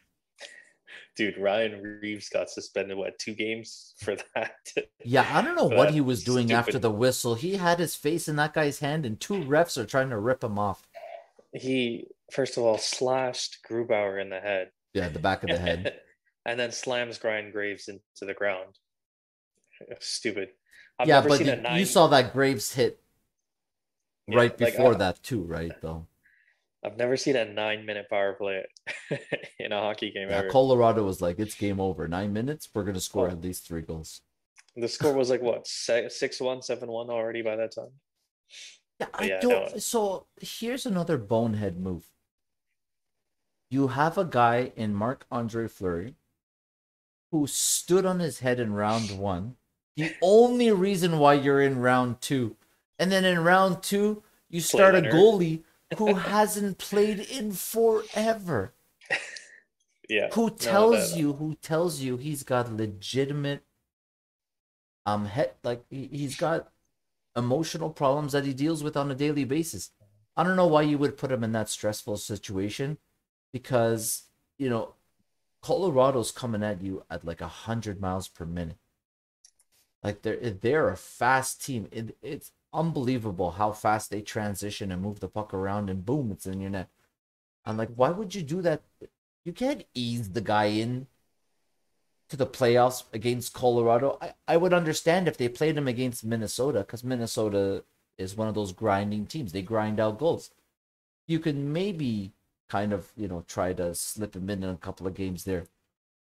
Dude, Ryan Reeves got suspended, what, 2 games for that? Yeah, I don't know For what that he was doing after stupid. the whistle. He had his face in that guy's hand, and two refs are trying to rip him off. He, first of all, slashed Grubauer in the head Yeah, the back of the head. and then slams Brian Graves into the ground. Stupid. I've Yeah, never but seen a you nine. saw that Graves hit Yeah, right like before that too, right? Though. I've never seen a 9-minute power play in a hockey game Yeah, ever. Colorado was like, it's game over. 9 minutes, we're gonna score Oh, at least 3 goals. the score was like what, 6-1, 7-1 already by that time. Yeah, But I yeah, no. don't. So here's another bonehead move. You have a guy in Marc Andre Fleury who stood on his head in round one. The only reason why you're in round two. And then in round two, you Play start a Leonard. goalie who hasn't played in forever. Yeah, Who no, tells that you who tells you he's got legitimate head, like he's got emotional problems that he deals with on a daily basis. I don't know why you would put him in that stressful situation, because you know Colorado's coming at you at like 100 miles per minute. Like they're a fast team. It's unbelievable how fast they transition and move the puck around, and boom, it's in your net. I'm like, why would you do that? You can't ease the guy in to the playoffs against Colorado. I would understand if they played him against Minnesota, because Minnesota is one of those grinding teams. They grind out goals. You can maybe kind of, try to slip him in a couple of games there.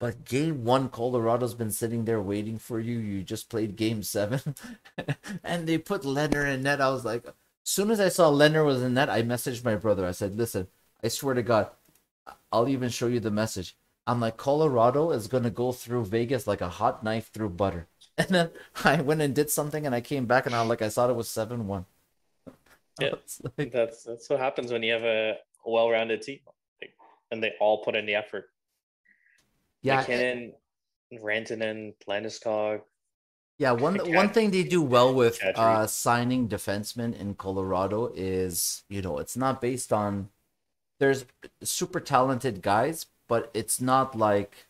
But game one, Colorado's been sitting there waiting for you. You just played game seven, and they put Leonard in net. I was like, as soon as I saw Leonard was in net, I messaged my brother. I said, listen, I swear to God, I'll even show you the message. I'm like, Colorado is going to go through Vegas like a hot knife through butter. And then I went and did something, and I came back, and I was like, I thought it was 7-1. I yeah, was like, that's what happens when you have a well-rounded team, like, and they all put in the effort. yeah, McKinnon, Rantanen, Landeskog, yeah. One Cat, thing they do well with Kadri. signing defensemen in Colorado is, it's not based on, there's super talented guys, but it's not like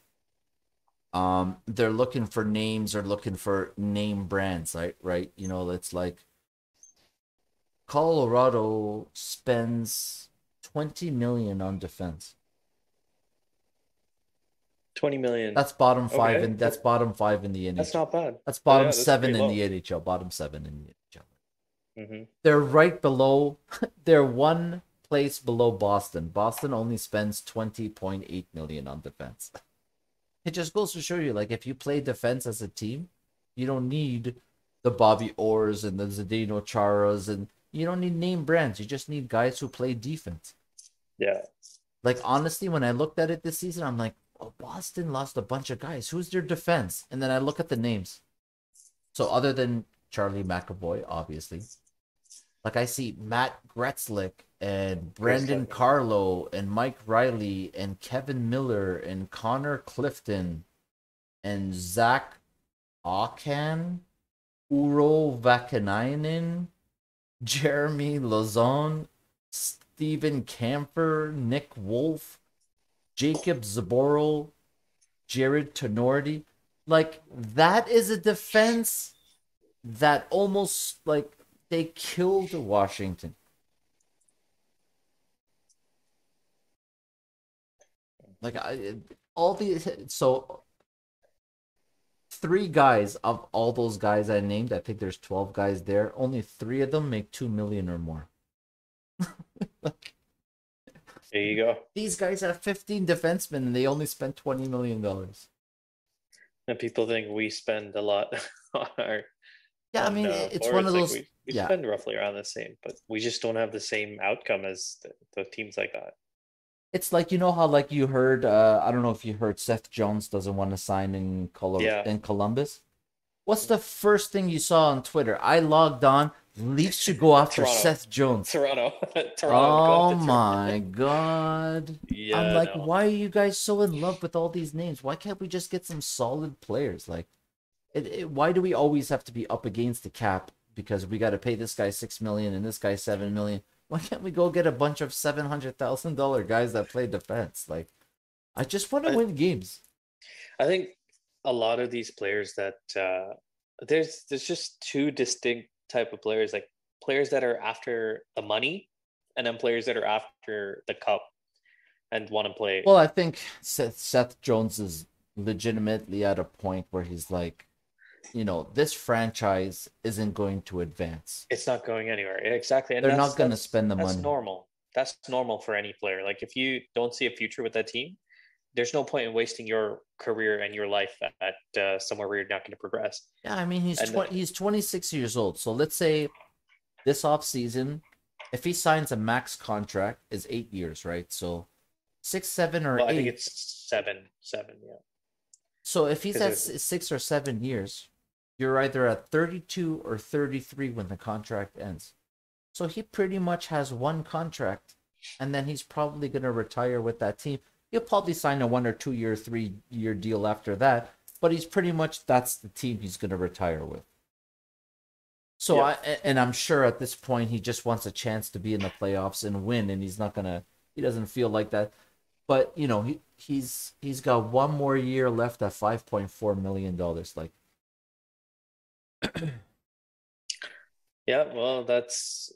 they're looking for names or looking for name brands, right? It's like Colorado spends 20 million on defense. 20 million. That's bottom five, Okay, and that's bottom five in the that's NHL. not bad. That's bottom Yeah, that's seven pretty in the low. NHL. Bottom seven in the NHL. Mm-hmm. They're right below. They're one place below Boston. Boston only spends 20.8 million on defense. It just goes to show you, like, if you play defense as a team, you don't need the Bobby Orrs and the Zdeno Charas, and you don't need name brands. You just need guys who play defense. Yeah, Like, honestly, when I looked at it this season, I'm like, oh, Boston lost a bunch of guys. Who's their defense? And then I look at the names. So other than Charlie McAvoy, obviously, like I see Matt Gretzlick and Brandon Grizzly. Carlo and Mike Riley and Kevin Miller and Connor Clifton and Zach Aucan, Uro Vakanainen, Jeremy Lazon, Stephen Camphor, Nick Wolf, Jacob Zaboral, Jared Tenorti. Like, that is a defense that almost, like, they killed Washington. Like all these, so three guys of all those guys I named, I think there's 12 guys there. Only three of them make 2 million or more. There you go. These guys have 15 defensemen and they only spent $20 million. And people think we spend a lot on our Yeah, I on mean it's one forwards. of Like those. we Yeah, spend roughly around the same, but we just don't have the same outcome as the teams like that. it's like you know how like you heard. I don't know if you heard Seth Jones doesn't want to sign Yeah, In Columbus. What's the first thing you saw on Twitter? I logged on. Leafs should go after Toronto, Seth Jones. Toronto, Toronto. Go Oh to Toronto. my god. I'm Yeah, like, no. why are you guys so in love with all these names? Why can't we just get some solid players? Like, why do we always have to be up against the cap because we got to pay this guy 6 million and this guy 7 million? Why can't we go get a bunch of $700,000 guys that play defense? Like, I just want to I win games. I think a lot of these players that there's just two distinct type of players, like players that are after the money, and then players that are after the cup and want to play. Well, I think Seth Jones is legitimately at a point where he's like, this franchise isn't going to advance. It's not going anywhere. Exactly. And They're not going to spend the that's money. normal. That's normal for any player. Like if you don't see a future with that team, there's no point in wasting your career and your life at somewhere where you're not going to progress. Yeah, I mean And he's 26 years old. So let's say this off season, if he signs a max contract, is 8 years, right? So 6, 7, or well, I think 8. it's seven, yeah. So if he's at Because 6 or 7 years, you're either at 32 or 33 when the contract ends. So he pretty much has one contract, and then he's probably going to retire with that team. He'll probably sign a 1 or 2 year, 3 year deal after that, but he's pretty much that's the team he's going to retire with. So yeah, and I'm sure at this point he just wants a chance to be in the playoffs and win, and he doesn't feel like that. But he's got one more year left at $5.4 million. Like, yeah. Well, that's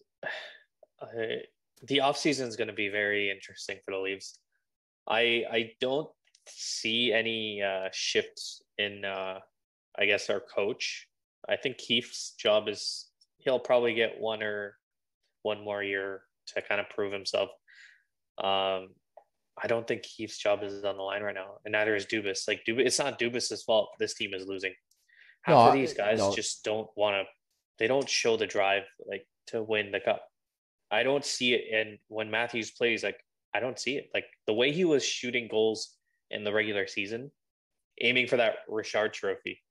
the off season is going to be very interesting for the Leafs. I don't see any shifts in I guess our coach. I think Keith's job is he'll probably get one more year to kind of prove himself. Um, I don't think Keith's job is on the line right now, and neither is Dubas. Like Dubas, it's not Dubas's fault. This team is losing. Half of no, these guys no, just don't want to. They don't show the drive like to win the cup. I don't see it. And when Matthews plays, like I don't see it. Like the way he was shooting goals in the regular season, aiming for that Richard trophy.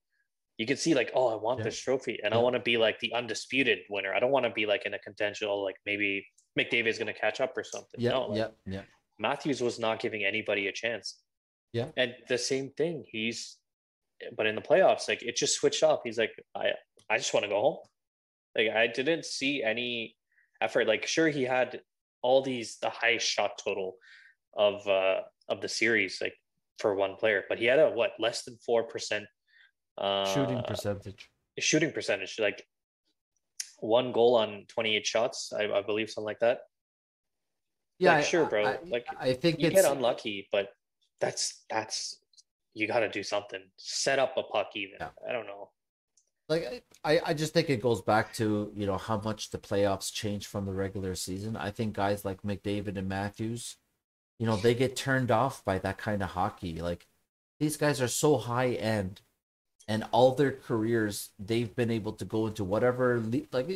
You could see like, oh, I want yeah, this trophy, and I yeah, want to be like the undisputed winner. I don't want to be like in a contention, like maybe McDavid's going to catch up or something. yeah, No, like yeah, yeah, Matthews was not giving anybody a chance. yeah. And the same thing, but in the playoffs, like it just switched off. He's like, I just want to go home. Like I didn't see any effort. Like sure, he had the highest shot total of the series, like for one player, but he had a what less than 4% Shooting uh percentage. shooting percentage, like one goal on 28 shots, I believe something like that. Like sure, Yeah, bro, like I think you get it's unlucky, but that's you got to do something. Set up a puck even. yeah. I don't know. Like I just think it goes back to how much the playoffs change from the regular season. I think guys like McDavid and Matthews, they get turned off by that kind of hockey. Like these guys are so high end, and all their careers they've been able to go into whatever like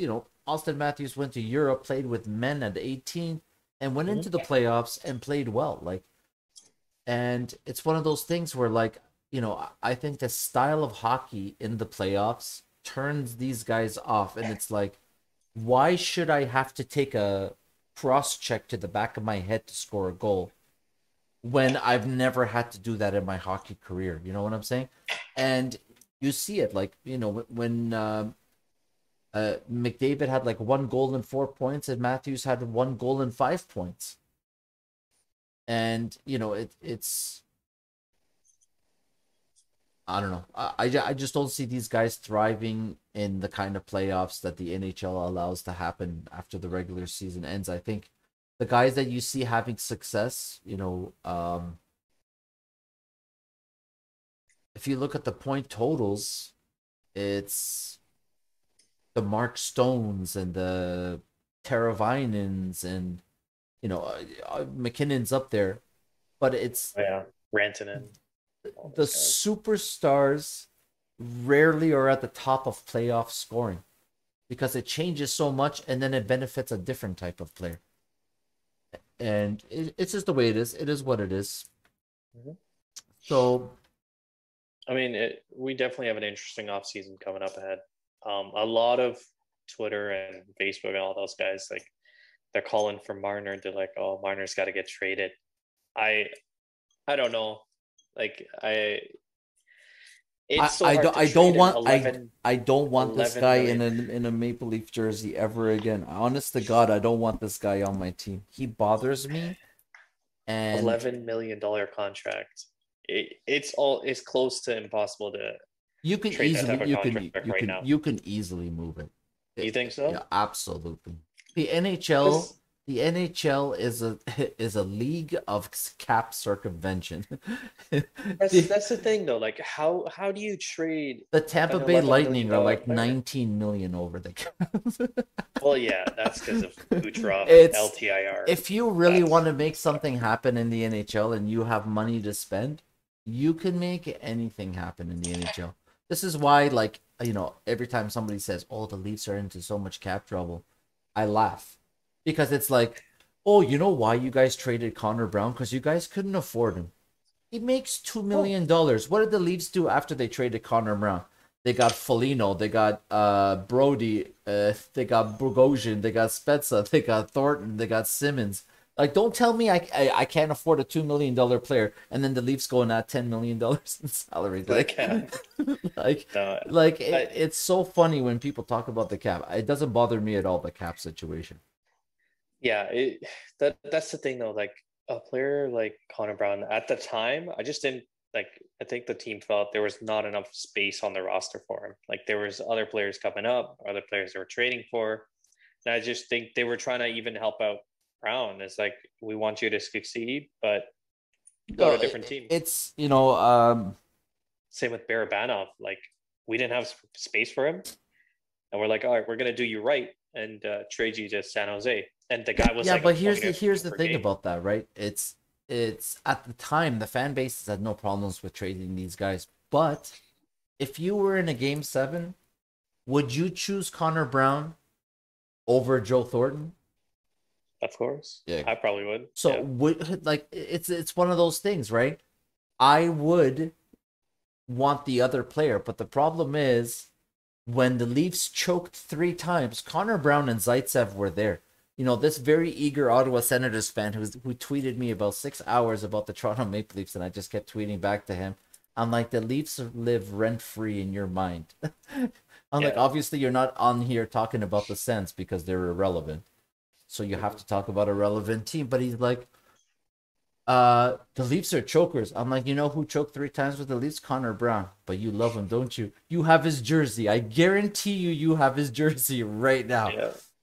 Austin Matthews went to Europe, played with men at 18, and went into Mhm. the playoffs and played well. Like, and it's one of those things where like I think the style of hockey in the playoffs turns these guys off, and it's like, why should I have to take a cross check to the back of my head to score a goal when I've never had to do that in my hockey career? You know what I'm saying? And you see it like when McDavid had like 1 goal and 4 points, and Matthews had 1 goal and 5 points, and it's I don't know. I just don't see these guys thriving in the kind of playoffs that the NHL allows to happen after the regular season ends. I think the guys that you see having success, if you look at the point totals, it's the Mark Stones and the Teravainens and McKinnon's up there, but it's Oh, yeah, Rantanen, all the those guys. superstars rarely are at the top of playoff scoring because it changes so much and then it benefits a different type of player. And it's just the way it is. It is what it is. Mhm. So I mean, we definitely have an interesting off season coming up ahead. A lot of Twitter and Facebook and all those guys, like they're calling for Marner. They're like, "Oh, Marner's got to get traded." I I don't know. Like it's so hard to I don't trade an want 11, I don't want this 11 guy million, in a Maple Leaf jersey ever again. Honest to God, I don't want this guy on my team. He bothers me, and $11 million contract. It's close to impossible to trade that type of contract right now. you can easily move it. You think Yeah, so? absolutely. The NHL Because the NHL is a is a league of cap circumvention. that's the, that's the thing though. Like how do you trade the Tampa an Bay 11 million Lightning are dollar like player? 19 million over the cap. Well, yeah, that's because of Kucherov and It's LTIR. if you really want That's to make something happen in the NHL and you have money to spend, you can make anything happen in the NHL. This is why, like, every time somebody says, "Oh, the Leafs are into so much cap trouble," I laugh because it's like, "Oh, you know why you guys traded Connor Brown? Because you guys couldn't afford him. He makes $2 oh, million. What did the Leafs do after they traded Connor Brown? They got Foligno, they got Brody, they got Bogosian, they got Spezza, they got Thornton, they got Simmons. Like, don't tell me I can't afford a $2 million player, and then the Leafs go and add $10 million in salary. they can. Like, No, I it's so funny when people talk about the cap. It doesn't bother me at all, the cap situation. yeah, that's the thing though. Like a player like Connor Brown at the time, I just didn't like. I think the team felt there was not enough space on the roster for him. Like there was other players coming up, other players they were trading for, and I just think they were trying to even help out Brown. It's like we want you to succeed, but go to No, a different team. it's Same with Barabanov. Like we didn't have space for him, and we're like, all right, we're gonna do you right and trade you to San Jose. And the guy was yeah, like a but point here's the per thing game. about that, right? It's at the time the fan bases had no problems with trading these guys. But if you were in a game 7, would you choose Connor Brown over Joe Thornton? Of course, Yeah. I probably would. So Yeah, would like it's one of those things, right? I would want the other player, but the problem is when the Leafs choked 3 times, Connor Brown and Zaitsev were there. This very eager Ottawa Senators fan who tweeted me about 6 hours about the Toronto Maple Leafs, and I just kept tweeting back to him. I'm like, the Leafs live rent free in your mind. I'm like, yeah. obviously, you're not on here talking about the Sens because they're irrelevant. So you have Mm-hmm. to talk about a relevant team. But he's like, the Leafs are chokers. I'm like, you know who choked 3 times with the Leafs? Connor Brown. But you love him, don't you? You have his jersey. I guarantee you have his jersey right now.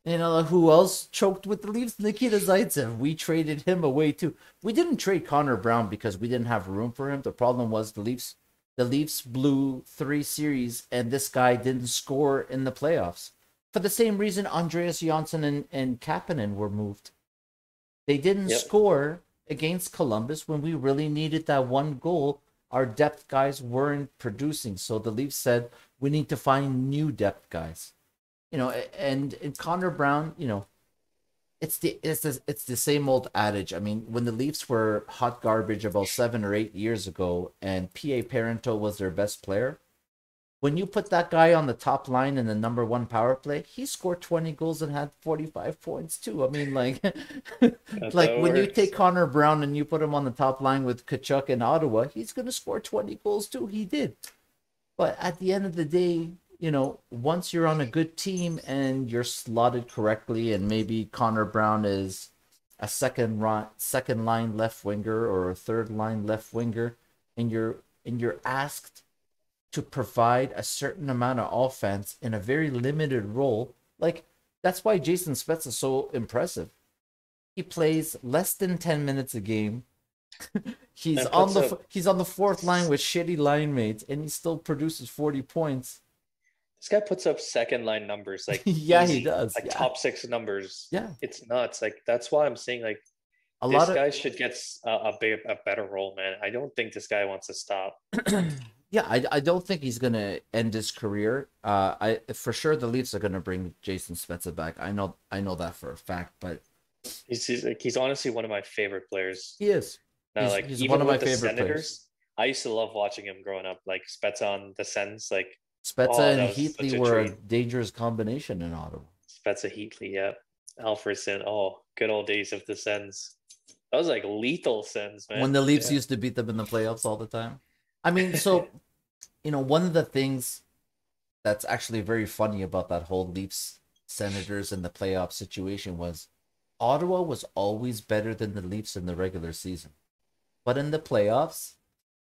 Yeah, Who else choked with the Leafs? Nikita Zaitsev. We traded him away too. We didn't trade Connor Brown because we didn't have room for him. The problem was the Leafs blew 3 series and this guy didn't score in the playoffs. For the same reason Andreas Johnsson and Kapanen were moved. They didn't yep, score against Columbus when we really needed that one goal. Our depth guys weren't producing. So the Leafs said, we need to find new depth guys. And Connor Brown, it's the same old adage. I mean, when the Leafs were hot garbage about 7 or 8 years ago, and PA Parento was their best player, when you put that guy on the top line in the number one power play, he scored 20 goals and had 45 points too. I mean, like, that's like how it when you take works. Connor Brown and you put him on the top line with Kachuk in Ottawa, he's going to score 20 goals too. He did. But at the end of the day, once you're on a good team and you're slotted correctly, and maybe Connor Brown is a second line left winger or a third line left winger, and you're asked to provide a certain amount of offense in a very limited role, like that's why Jason Spezza is so impressive. He plays less than 10 minutes a game, He's and on puts the up he's on the fourth line with shitty line mates, and he still produces 40 points. this guy puts up second line numbers like Yeah, he easy, does. like Yeah, top six numbers. yeah. It's nuts. Like that's why I'm saying like A lot this of guy should get a better role, man. I don't think this guy wants to stop. yeah. I don't think he's gonna end his career. I for sure the Leafs are gonna bring Jason Spezza back. I know that for a fact. But He's honestly one of my favorite players. he is. Now, like He's one even of my with the favorite players. Senators, I used to love watching him growing up. Like Spets on the Sens, like Spezza oh, and that was Heatley such a were a treat. dangerous combination in Ottawa. Spezza Heatley, yeah. Alfredson, oh, good old days of the Sens. That was like lethal Sens, When man. the Leafs Yeah. used to beat them in the playoffs all the time. I mean, so one of the things that's actually very funny about that whole Leafs Senators and the playoff situation was Ottawa was always better than the Leafs in the regular season. But in the playoffs,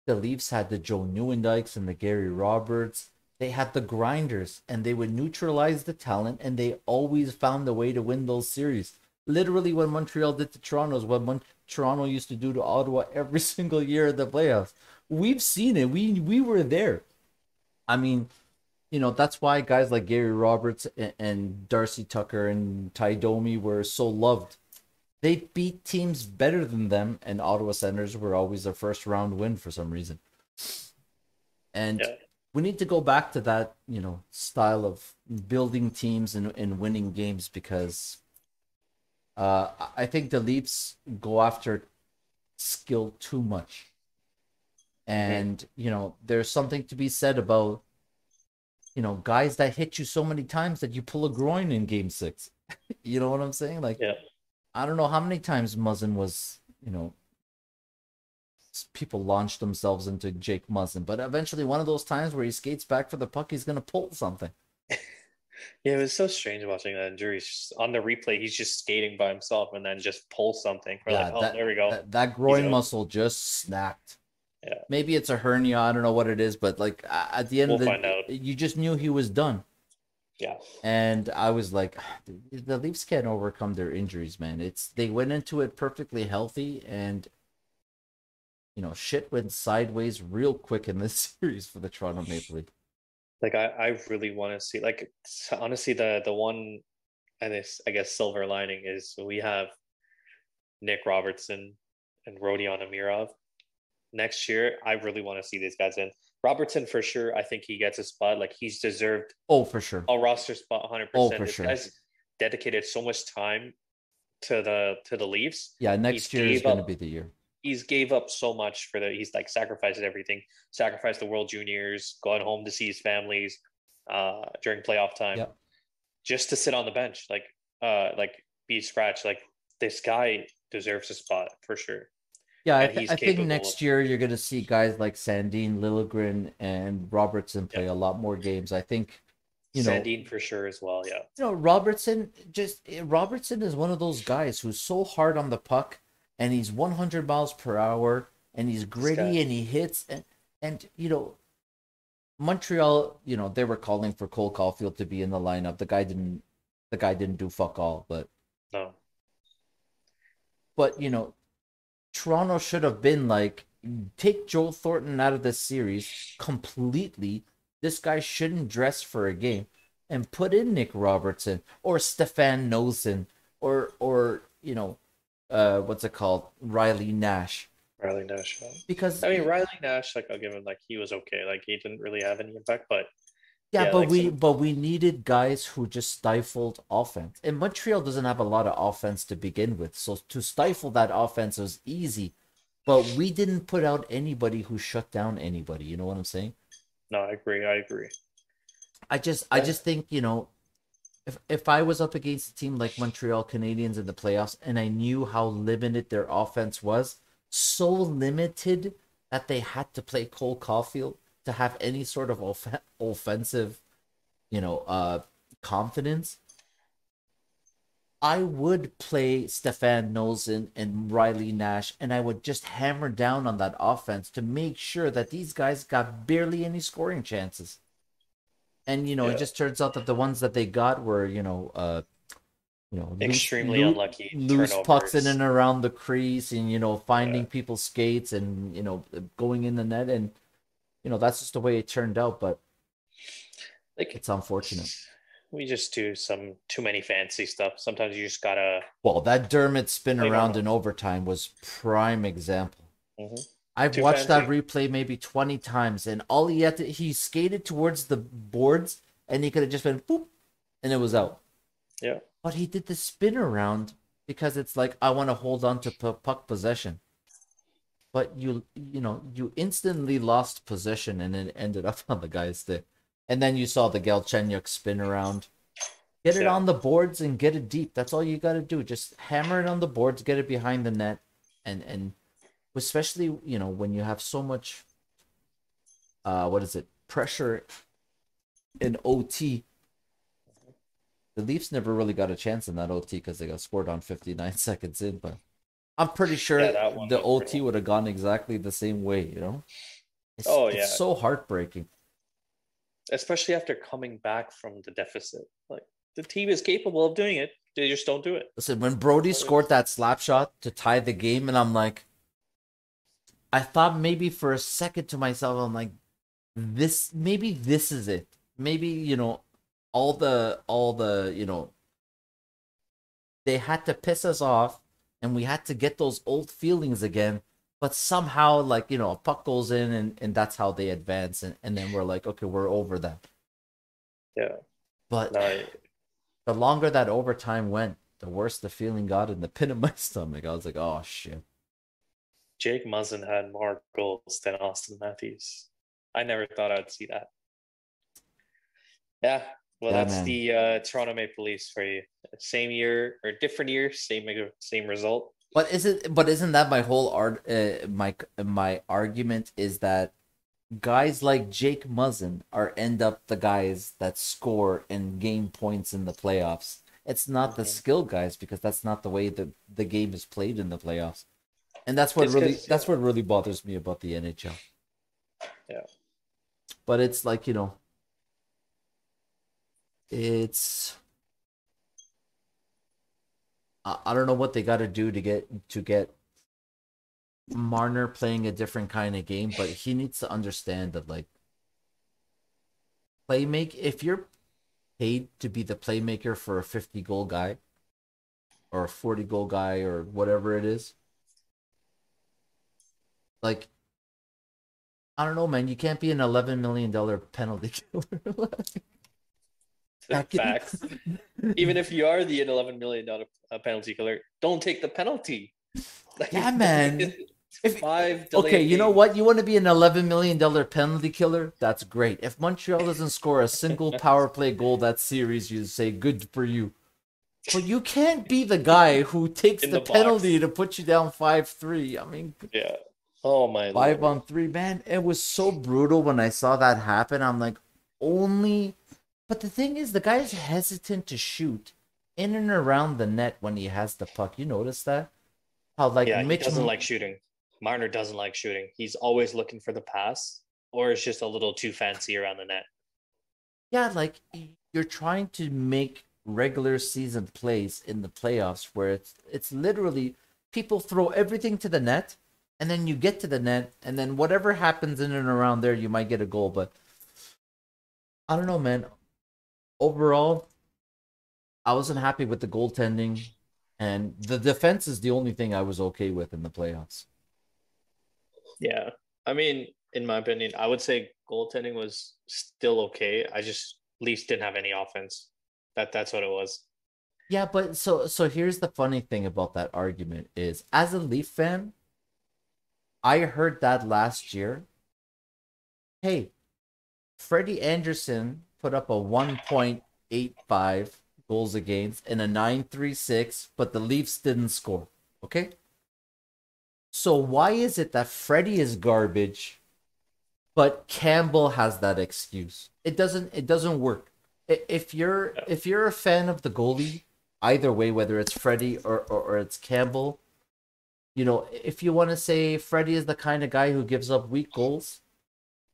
the Leafs had the Joe Newendykes and the Gary Roberts. They had the grinders, and they would neutralize the talent, and they always found a way to win those series. Literally, what Montreal did to Toronto is what Toronto used to do to Ottawa every single year in the playoffs. We've seen it. We were there. I mean, that's why guys like Gary Roberts and Darcy Tucker and Ty Domi were so loved. They beat teams better than them, and Ottawa Senators were always a first round win for some reason. And Yeah. we need to go back to that, style of building teams and winning games because I think the Leafs go after skill too much. Mm-hmm. And, there's something to be said about, guys that hit you so many times that you pull a groin in game 6. You know what I'm saying? Like, Yeah. I don't know how many times Muzzin was, people launched themselves into Jake Muzzin, but eventually one of those times where he skates back for the puck, he's gonna pull something. Yeah, it was so strange watching that injury. On the replay, he's just skating by himself and then just pulls something. We're like, Yeah, oh, there we go. that He's groin out. muscle just snapped. Yeah, Maybe it's a hernia. I don't know what it is, but like at the end of we'll find out. you just knew he was done. Yeah. And I was like, the Leafs can't overcome their injuries, man. They went into it perfectly healthy, and shit went sideways real quick in this series for the Toronto Maple Leafs. Like I really want to see like honestly the one I guess silver lining is we have Nick Robertson and Rodion Amirov. Next year, I really want to see these guys in. Robertson for sure. I think he gets a spot. Like he's deserved Oh, for sure. a roster spot Oh, 100%. for This sure. guy's dedicated so much time to the Leafs. Yeah, He's next year is gave going to up be the year. he's gave up so much for he's like sacrificed everything, sacrificed the World Juniors, going home to see his families during playoff time, Yep. just to sit on the bench, like be scratched. Like this guy deserves a spot for sure, Yeah, and he's I think capable of. next year you're going to see guys like Sandin, Liljegren, and Robertson Yeah, play a lot more games. I think, you know, Sandine for sure as well. Yeah, Robertson is one of those guys who's so hard on the puck, and he's 100 miles per hour, and he's this guy. gritty, and he hits, and Montreal, they were calling for Cole Caulfield to be in the lineup. The guy didn't do fuck all, No, but Toronto should have been like, take Joe Thornton out of this series completely. This guy shouldn't dress for a game, and put in Nick Robertson or Stefan Nosen or what's it called, Riley Nash, Riley Nash. Yeah. because I mean, Riley Nash, like I'll give him, like he was okay. Like he didn't really have any impact, but yeah, yeah, but like we some. but we needed guys who just stifled offense. And Montreal doesn't have a lot of offense to begin with. So to stifle that offense was easy. But we didn't put out anybody who shut down anybody. You know what I'm saying? No, I agree. I agree. I just think, if I was up against a team like Montreal Canadiens in the playoffs and I knew how limited their offense was, so limited that they had to play Cole Caulfield to have any sort of offensive, you know, uh, confidence, I would play Stefan Nosen and Riley Nash, and I would just hammer down on that offense to make sure that these guys got barely any scoring chances. And it Yeah, just turns out that the ones that they got were, you know, Extremely unlucky loose pucks in turnovers. and around the crease, and you know, Yeah. finding people's skates, and you know, going in the net, and you know, that's just the way it turned out. But Like it's unfortunate. we just do some too many fancy stuff. Sometimes you just gotta Well, that Dermot spin play around normal. in overtime was prime example. Hmm. I've Too watched that fancy. replay maybe 20 times, and all he had to, he skated towards the boards, and he could have just been boop, and it was Hmm. out. Yeah. But he did the spin around because it's like, I want to hold on to puck possession. But you know, you instantly lost possession, and it ended up on the guy's stick. And then you saw the Galchenyuk spin around. Get it Yeah. on the boards and get it deep. That's all you got to do. Just hammer it on the boards, get it behind the net, and especially, you know, when you have so much what is it, pressure in OT. The Leafs never really got a chance in that OT because they got scored on 59 seconds in. But I'm pretty Yeah, sure that one the was OT brutal. would have gone exactly the same way. You know, Oh it's yeah. so heartbreaking. Especially after coming back from the deficit. Like the team is capable of doing it. They just don't do it. Listen, when Brody scored that slap shot to tie the game, and I'm like, I thought maybe for a second to myself, I'm like, this maybe this is it. Maybe, you know, all the you know, they had to piss us off, and we had to get those old feelings again. But somehow, like, you know, a puck goes in, and that's how they advance, and then we're like, okay, we're over that. Yeah. But No, the longer that overtime went, the worse the feeling got in the pit of my stomach. I was like, oh shit. Jake Muzzin had more goals than Austin Matthews. I never thought I'd see that. Yeah. Well, Yeah, that's man. the Toronto Maple Leafs for you. Same year or different year, same result. But isn't that my whole art? My argument is that guys like Jake Muzzin are end up the guys that score and gain points in the playoffs. It's not the Mm-hmm. skill guys, because that's not the way the game is played in the playoffs. And It's because that's what really bothers me about the NHL. yeah, But it's like, you know, it's I don't know what they got to do to get Marner playing a different kind of game, but he needs to understand that, like, playmake if you're paid to be the playmaker for a 50 goal guy or a 40 goal guy or whatever it is, like, I don't know, man, you can't be an $11 million penalty killer. facts. Even if you are the $11 million penalty killer, don't take the penalty. Yeah, Like man. If five Okay, delayed you know what? games. You want to be an $11 million penalty killer? That's great. If Montreal doesn't score a single power play goal that series, you say good for you. But you can't be the guy who takes In the the penalty box. to put you down 5-3. I mean, Yeah. Oh my 5-on-3, man. It was so brutal when I saw that happen. I'm like, only. But the thing is, the guy's hesitant to shoot in and around the net when he has the puck. You notice that? How, like, Yeah, he doesn't like shooting. Marner doesn't like shooting. He's always looking for the pass, or it's just a little too fancy around the net. Yeah, like, you're trying to make regular season plays in the playoffs where it's literally people throw everything to the net, and then you get to the net, and then whatever happens in and around there, you might get a goal. But I don't know, man. Overall, I wasn't happy with the goaltending, and the defense is the only thing I was okay with in the playoffs. Yeah. I mean, in my opinion, I would say goaltending was still okay. I just Leafs didn't have any offense. That's what it was. Yeah, but so here's the funny thing about that argument is, as a Leaf fan, I heard that last year. Hey, Freddie Anderson put up a 1.85 goals against and a 9.36, but the Leafs didn't score. Okay? So why is it that Freddie is garbage, but Campbell has that excuse? It doesn't work. Yeah. If you're a fan of the goalie, either way, whether it's Freddie or it's Campbell, you know, if you want to say Freddie is the kind of guy who gives up weak goals,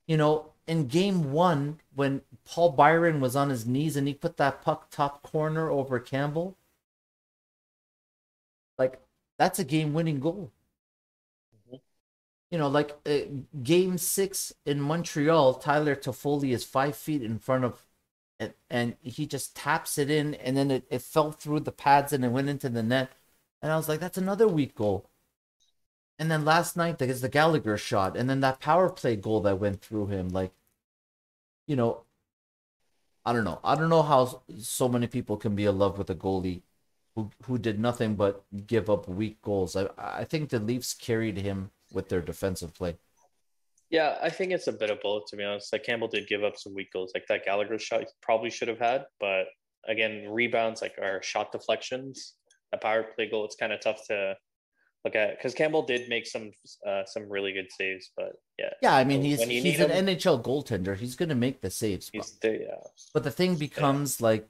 you know, in game one, when Paul Byron was on his knees and he put that puck top corner over Campbell, Like that's a game-winning goal. Mhm. Like game 6 in Montreal, Tyler Toffoli is 5 feet in front of and he just taps it in, and then it fell through the pads and it went into the net. And I was like, that's another weak goal. And then last night, there's the Gallagher shot, and then that power play goal that went through him. Like, you know, I don't know. I don't know how so many people can be in love with a goalie who did nothing but give up weak goals. I think the Leafs carried him with their defensive play. Yeah, I think it's a bit of both, to be honest. Like Campbell did give up some weak goals, like that Gallagher shot he probably should have had, but again, rebounds like our shot deflections, a power play goal, it's kind of tough to look at because Campbell did make some really good saves, but yeah, Yeah, I mean he's when you he's need an him, NHL goaltender. He's gonna make the saves, but he's there. Yeah, the thing yeah. becomes like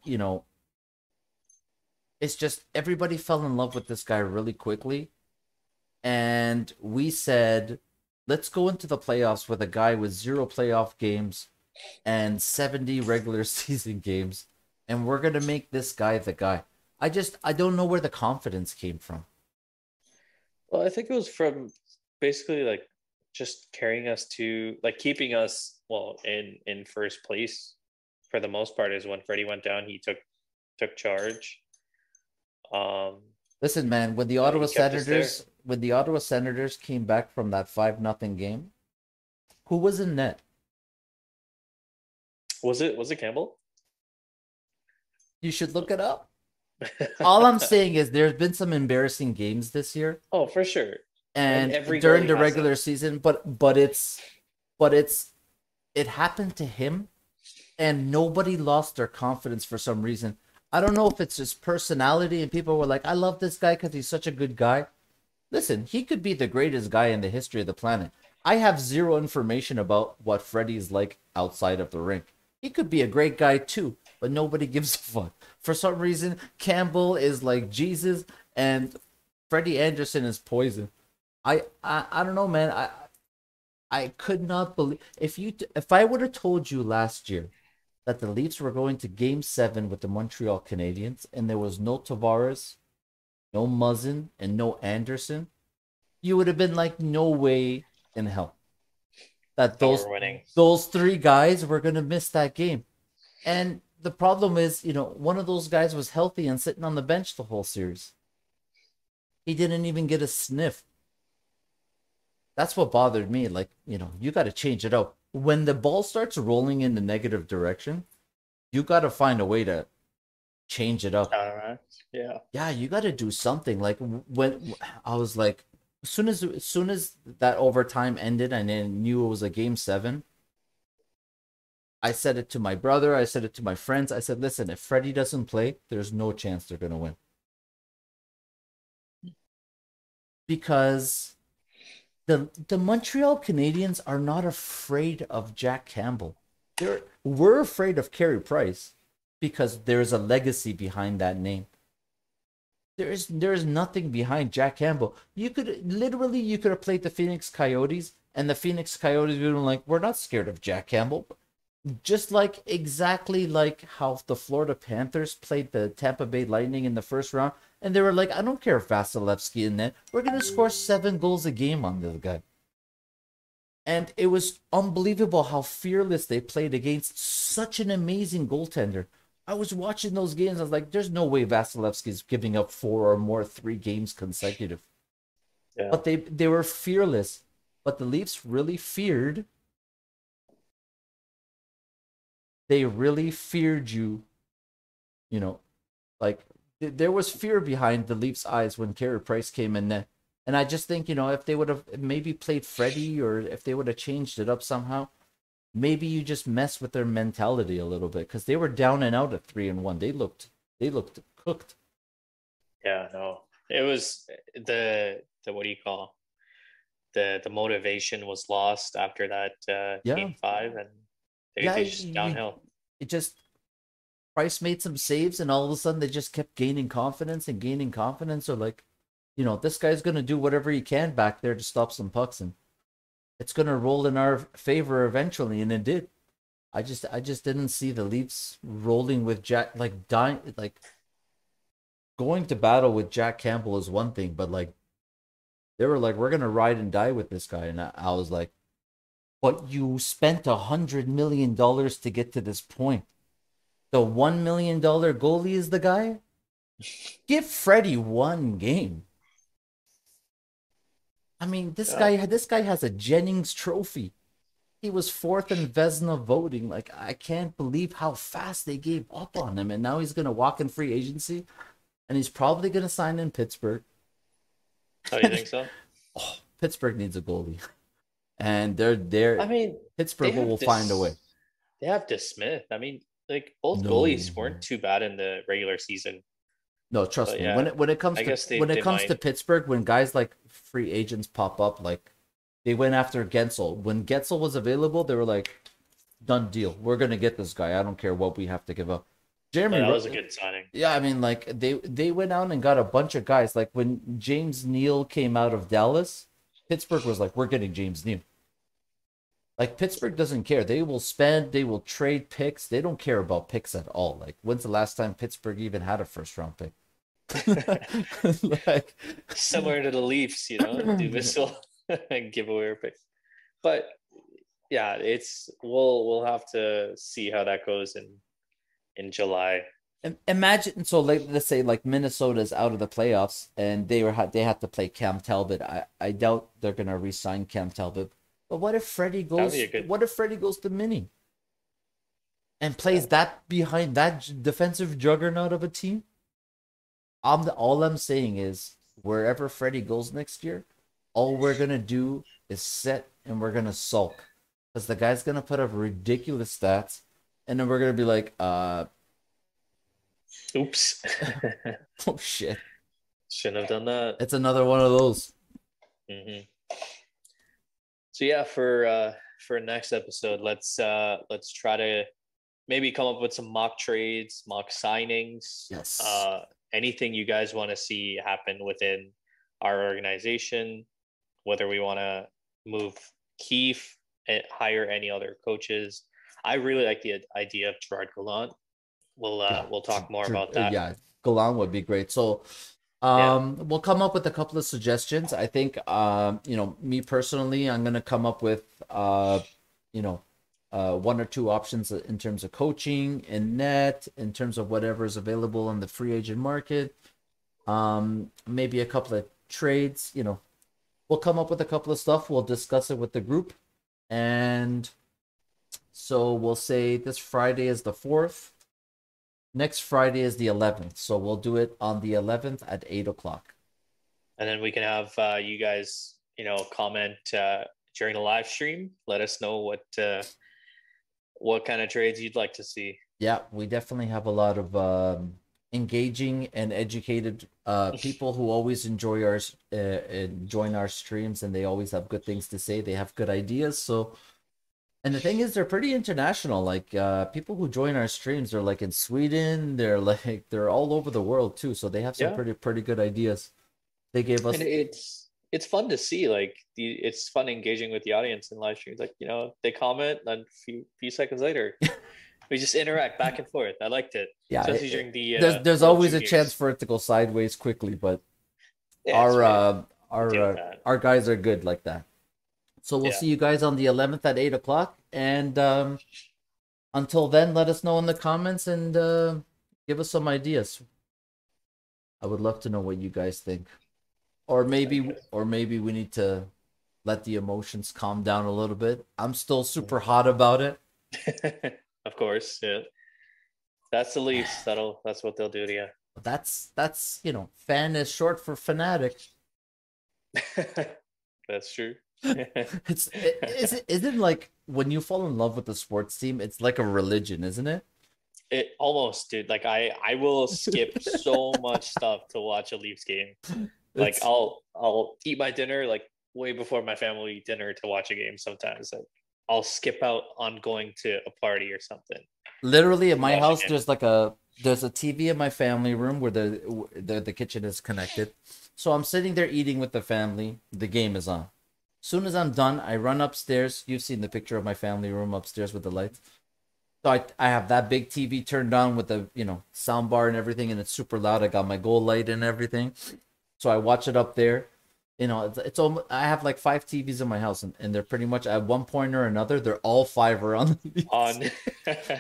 it's just everybody fell in love with this guy really quickly, and we said, let's go into the playoffs with a guy with 0 playoff games and 70 regular season games, and we're gonna make this guy the guy. I don't know where the confidence came from. Well, I think it was from basically like just carrying us to like keeping us in first place for the most part. Is when Freddie went down, he took charge. Um, Listen, man, he kept us there. When the Ottawa Senators came back from that 5-0 game, who was in net? Was it Campbell? You should look it up. All I'm saying is there's been some embarrassing games this year Oh, for sure. And and every during goalie the has them. regular season, but it happened to him, and nobody lost their confidence for some reason. I don't know if it's his personality and people were like, I love this guy because he's such a good guy. Listen, he could be the greatest guy in the history of the planet. I have zero information about what Freddie's like outside of the rink. He could be a great guy too, but nobody gives a fuck. For some reason, Campbell is like Jesus and Freddie Anderson is poison. I don't know, man. I could not believe if I would have told you last year that the Leafs were going to Game 7 with the Montreal Canadiens and there was no Tavares, no Muzzin, and no Anderson, you would have been like, no way in hell that That we're winning. those three guys were gonna miss that game. And the problem is, one of those guys was healthy and sitting on the bench the whole series. He didn't even get a sniff. That's what bothered me. Like, you got to change it up. When the ball starts rolling in the negative direction, you got to find a way to change it up. Counteract. Yeah. Yeah, you got to do something. Like when I was like, as soon as that overtime ended and I knew it was a game 7, I said it to my brother. I said it to my friends. I said, listen, if Freddie doesn't play, there's no chance they're gonna win because the Montreal Canadiens are not afraid of Jack Campbell. We're afraid of Carey Price because there's a legacy behind that name. There's nothing behind Jack Campbell. You could have played the Phoenix Coyotes, and the Phoenix Coyotes would have been like, we're not scared of Jack Campbell. Just like exactly like how the Florida Panthers played the Tampa Bay Lightning in the first round, and they were like, I don't care if Vasilevsky in net. We're gonna score 7 goals a game on this guy. And it was unbelievable how fearless they played against such an amazing goaltender. I was watching those games. I was like, there's no way Vasilevsky's giving up 4 or more 3 games consecutive. Yeah. But they were fearless. But the Leafs really feared you, you know, like there was fear behind the Leafs' eyes when Carey Price came in net. And I just think, if they would have maybe played Freddie or if they would have changed it up somehow, maybe you just mess with their mentality a little bit because they were down and out at 3-1. They looked cooked. Yeah. No. It was the what do you call the motivation was lost after that Yeah, game 5, and yeah. they just downhill. It just Price made some saves, and all of a sudden they just kept gaining confidence and gaining confidence. Or like, this guy's gonna do whatever he can back there to stop some pucks, and it's gonna roll in our favor eventually, and it did. I just didn't see the Leafs rolling with Jack like dying like going to battle with Jack Campbell is one thing, but like they were like, we're gonna ride and die with this guy, and I was like, but you spent $100 million to get to this point. The $1 million goalie is the guy. Give Freddie one game. I mean, Yeah. this guy has a Jennings Trophy. He was fourth in Vesna voting. Like, I can't believe how fast they gave up on him, and now he's gonna walk in free agency, and he's probably gonna sign in Pittsburgh. Oh, you think so? Oh, Pittsburgh needs a goalie, and I mean, they Pittsburgh will have find a way. this. They have this Smith. I mean, like both No, goalies weren't too bad in the regular season, no, trust but me. yeah, I guess When it they comes to might. Pittsburgh, when guys like free agents pop up, like they went after Gensel. When Gensel was available, they were like, "Done deal. We're gonna get this guy. I don't care what we have to give up." Yeah, Jeremy, that was a good signing. yeah, I mean, like they went out and got a bunch of guys. Like when James Neal came out of Dallas, Pittsburgh was like, "We're getting James Neal." Like Pittsburgh doesn't care. They will spend, they will trade picks. They don't care about picks at all. Like when's the last time Pittsburgh even had a first round pick? Like Similar to the Leafs, do whistle and give away our picks. But yeah, it's we'll have to see how that goes in July. imagine, so like let's say like Minnesota's out of the playoffs and they had to play Cam Talbot. I doubt they're gonna re-sign Cam Talbot. But That would be a good. what if Freddie goes to Mini and Yeah, plays that behind that defensive juggernaut of a team? All I'm saying is wherever Freddie goes next year, all we're gonna do is sit and we're gonna sulk because the guy's gonna put up ridiculous stats, and then we're gonna be like, oops, oh shit, shouldn't have done that. it's another one of those. Hmm. So yeah, for next episode, let's try to maybe come up with some mock trades, mock signings, Yes. anything you guys want to see happen within our organization, whether we want to move Keefe and hire any other coaches. I really like the idea of Gerard Gallant. Yeah, We'll talk more about that. yeah, Golan would be great. So, Yeah, we'll come up with a couple of suggestions. I think, me personally, I'm gonna come up with, you know, one or two options in terms of coaching and net, in terms of whatever is available on the free agent market. Maybe a couple of trades. We'll come up with a couple of stuff. We'll discuss it with the group, and so we'll say this Friday is the 4th. Next Friday is the 11th, so we'll do it on the 11th at 8 o'clock. and then we can have you guys, comment during the live stream. Let us know what kind of trades you'd like to see. Yeah, we definitely have a lot of engaging and educated people who always enjoy our join our streams, and they always have good things to say. They have good ideas. So, and the thing is, they're pretty international. Like people who join our streams are like in Sweden. They're all over the world too. So they have some Yeah, pretty good ideas. They gave and us. it's fun to see. Like it's fun engaging with the audience in live streams. Like they comment, and few seconds later, we just interact back and forth. I liked it, Yeah, especially during the there's World always a chance Juniors. for it to go sideways quickly, but Yeah, it's our fine. uh, Deal with that. our guys are good like that. So we'll Yeah, see you guys on the 11th at 8 o'clock, and until then, let us know in the comments and give us some ideas. I would love to know what you guys think, sounds good. or maybe we need to let the emotions calm down a little bit. I'm still super hot about it. Of course, yeah. That's the Leafs. That's what they'll do to you. That's fan is short for fanatic. That's true. Isn't like when you fall in love with the sports team, it's like a religion, isn't it? It almost, dude. Like I will skip so much stuff to watch a Leafs game. Like It's I'll eat my dinner like way before my family will eat dinner to watch a game. Sometimes like I'll skip out on going to a party or something literally in to my watch a house. game. There's a TV in my family room where the kitchen is connected. So I'm sitting there eating with the family. The game is on. Soon as I'm done, I run upstairs. You've seen the picture of my family room upstairs with the lights. So I have that big TV turned on with the sound bar and everything, and it's super loud. I got my goal light and everything, so I watch it up there. It's almost, I have like five TVs in my house, and they're pretty much at one point or another, they're all five are on the On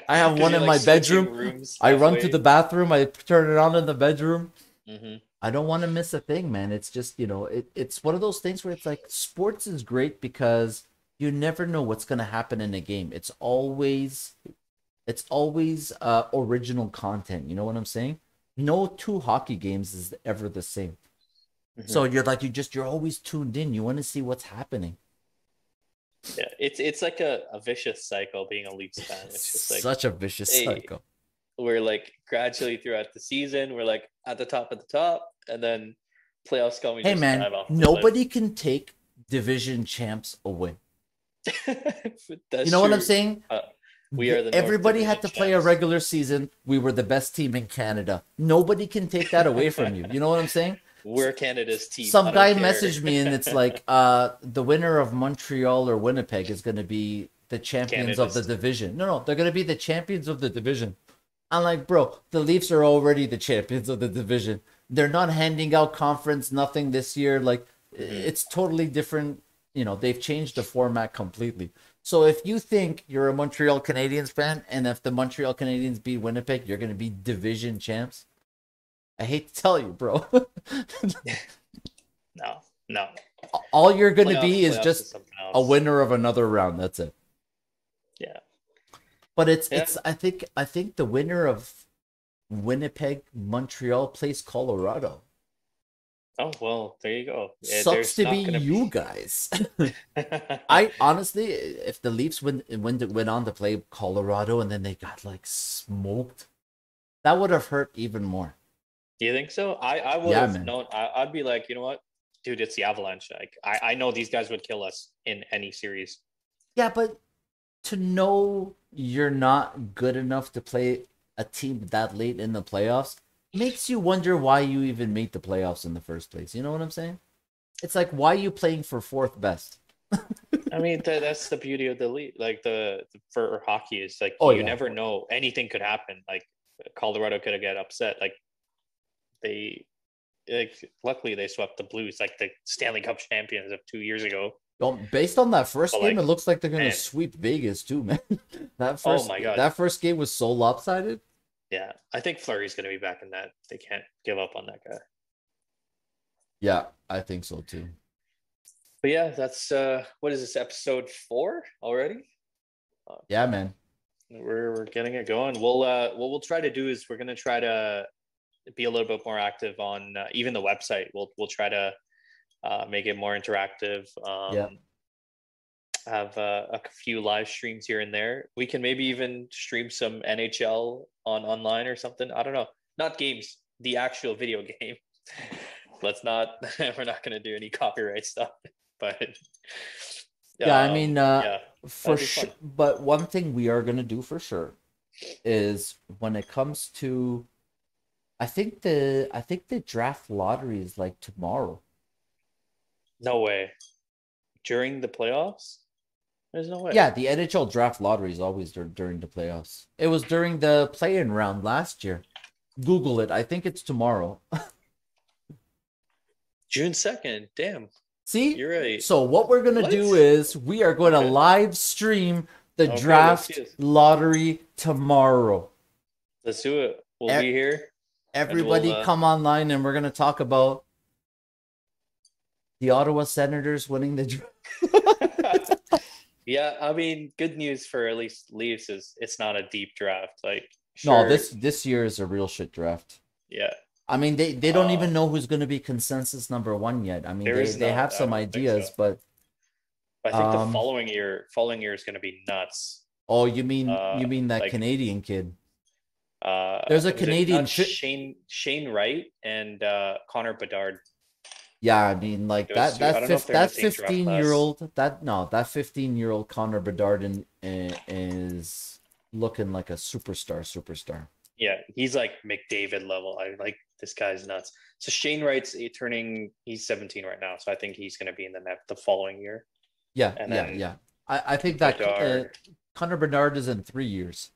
I have because one you're in like my switching bedroom. rooms I run to halfway. the bathroom. I turn it on in the bedroom. Hmm. I don't want to miss a thing, man. It's just, it's one of those things where it's like sports is great because you never know what's going to happen in a game. It's always original content. You know what I'm saying? No two hockey games is ever the same. Hmm. So you're always tuned in. You want to see what's happening. Yeah, it's like a vicious cycle being a Leafs fan. It's just like, Such a vicious hey, cycle. we're like gradually throughout the season, we're like at the top, and then playoffs come, we Hey just man, dive off the cliff. nobody can take division champs away. You That's know what I'm true. saying? We are the North Everybody Division had to play a champs. regular season. We were the best team in Canada. Nobody can take that away from you. You know what I'm saying? We're Canada's team. Some I don't guy care. messaged me and it's like, the winner of Montreal or Winnipeg is going to be the champions of the Canada's. division. No, they're going to be the champions of the division. I'm like, bro, the Leafs are already the champions of the division. They're not handing out conference nothing this year. Like, Mhm. it's totally different. They've changed the format completely. So if you think you're a Montreal Canadiens fan and if the Montreal Canadiens beat Winnipeg, you're going to be division champs. I hate to tell you, bro. No, no. All you're going to Playoffs, be is playoffs is just something a else. winner of another round. That's it. Yeah, But it's yeah. it's I think the winner of Winnipeg Montreal plays Colorado. Oh well, there you go. Sucks There's to be not gonna you guys. be. I honestly, if the Leafs went on to play Colorado and then they got like smoked, that would have hurt even more. Do you think so? I would Yeah, have man. known. I'd be like, you know what, dude, it's the Avalanche. Like, I know these guys would kill us in any series. Yeah, but to know you're not good enough to play a team that late in the playoffs makes you wonder why you even made the playoffs in the first place. You know what I'm saying? It's like, why are you playing for fourth best? I mean, that's the beauty of the league. Like for hockey is like Oh you yeah. never know. Anything could happen. Like Colorado could have get upset. They luckily they swept the Blues, like the Stanley Cup champions of 2 years ago. Well, based on that first But game, it like, looks like they're gonna man, sweep Vegas too, man. that oh first my god, that first game was so lopsided. yeah. I think Fleury's going to be back in that. They can't give up on that guy. Yeah, I think so too. But yeah, that's what is this, episode 4 already? Uh, Yeah, man. we're getting it going. What we'll try to do is we're going to try to be a little bit more active on even the website. We'll try to make it more interactive. Yeah. Have a few live streams here and there. We can maybe even stream some NHL on online or something. I don't know. Not games, the actual video game. Let's not. We're not going to do any copyright stuff, but Yeah, I mean, yeah, for that'll be sure. fun. But one thing we are gonna do for sure is when it comes to, I think the draft lottery is like tomorrow. No way. During the playoffs, there's no way. Yeah, the NHL draft lottery is always during the playoffs. It was during the play-in round last year. Google it. I think it's tomorrow. June 2nd. Damn, See? you're right. So what we're gonna What? do is we are going to Okay. live stream the Okay, let's see draft it. lottery tomorrow. Let's do it. We'll E- be here and we'll Everybody come online and we're gonna talk about the Ottawa Senators winning the draft. Yeah, I mean, good news for at least Leafs is it's not a deep draft. Like, No, sure, this year is a real shit draft. yeah. I mean, they don't even Um, know who's going to be consensus number one yet. I mean, there they is they none. have I some don't think so. ideas, but I think the um, following year is going to be nuts. oh, you mean that Like, Canadian kid? There's a was it Canadian not Shane Wright and Connor Bedard? Yeah, I mean, Like like those that two. I that don't know if fifth they're in the that same draft fifteen year class. old that no that 15-year-old Connor Bedard is looking like a superstar. Yeah, he's like McDavid level. I like this guy's nuts. So Shane Wright's turning. He's 17 right now, so I think he's going to be in the net the following year. Yeah, And yeah, then yeah. I think that Bedard. Connor Bedard is in 3 years.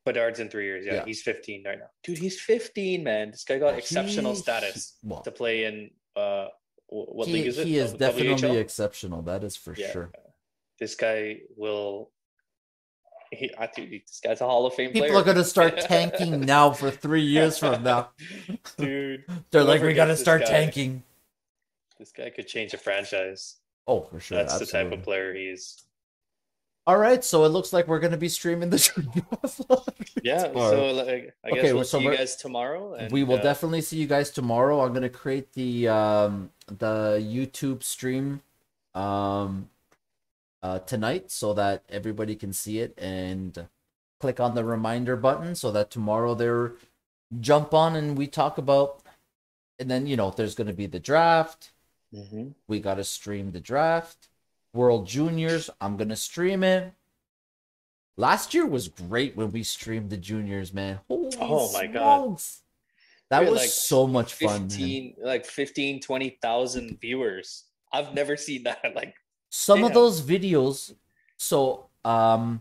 Bedard's in 3 years. Yeah, Yeah. he's 15 right now. Dude, he's 15, man. This guy got exceptional status Well, to play in what league he is it? he is definitely WHL? exceptional. That is for Yeah. sure. This guy will I think this guy's a Hall of Fame People are player. gonna start tanking now for 3 years from now. Dude, They're like, whoever we gets gotta start tanking. this guy could change a franchise. Oh, for sure, That's the type absolutely. of player he is. All right, so it looks like we're gonna be streaming the Yeah, tomorrow. so like, I guess Okay, we'll so see you guys tomorrow, we and will definitely see you guys tomorrow. I'm gonna create the YouTube stream tonight so that everybody can see it and click on the reminder button so that tomorrow they're jump on and we talk about, and then there's gonna be the draft. We gotta stream the draft. World Juniors, I'm gonna stream it. Last year was great when we streamed the juniors, man. Holy oh my god, smokes. That was like so much fun, man. 15, like 15, 20,000 viewers. I've never seen that. Like, Some of damn. those videos, so I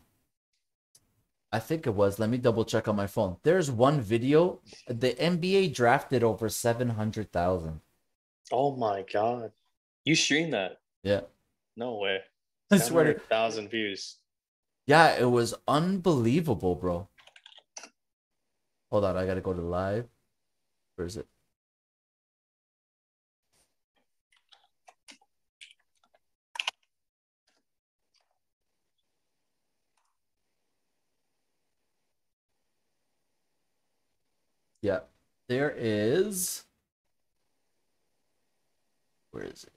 think it was, let me double check on my phone. There's one video, the NBA drafted over 700,000. Oh my god, you streamed that? Yeah. No way. I swear to 700,000 views. Yeah, it was unbelievable, bro. Hold on, I gotta go to live. Where is it? Yeah, there is. Where is it?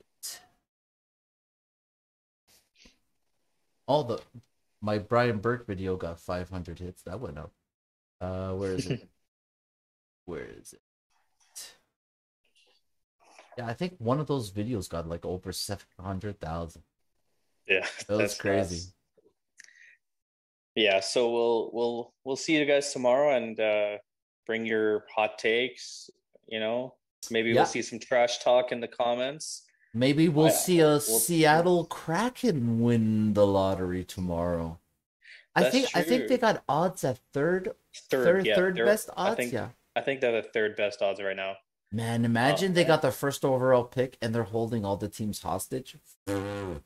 My Brian Burke video got 500 hits. That went up. Where is it? Where is it? Yeah, I think one of those videos got like over 700,000. Yeah, That was that's crazy. nuts. Yeah, so we'll see you guys tomorrow, and bring your hot takes. Maybe we'll Yeah, see some trash talk in the comments. maybe we'll see a We'll, Seattle Kraken win the lottery tomorrow. I that's think they true. got odds at Third, yeah, third they're. best odds. Yeah. I think they're the third best odds right now. Man, Oh imagine they man, got the first overall pick and they're holding all the teams hostage. dude,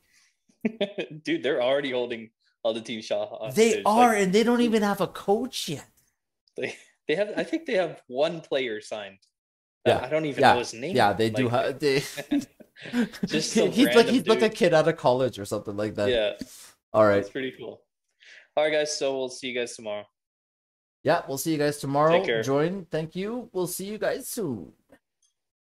they're already holding all the team shot They hostage. are, Like and they don't even have a coach yet. they they have. I think they have one player signed. Yeah, I don't even know yeah, his yeah. name. They do Like have they. just some He's random like a dude. kid out of college or something like that. Yeah, All right. that's pretty cool. All right, guys. So we'll see you guys tomorrow. Yeah, we'll see you guys Take tomorrow. care. Join. Thank you. We'll see you guys soon.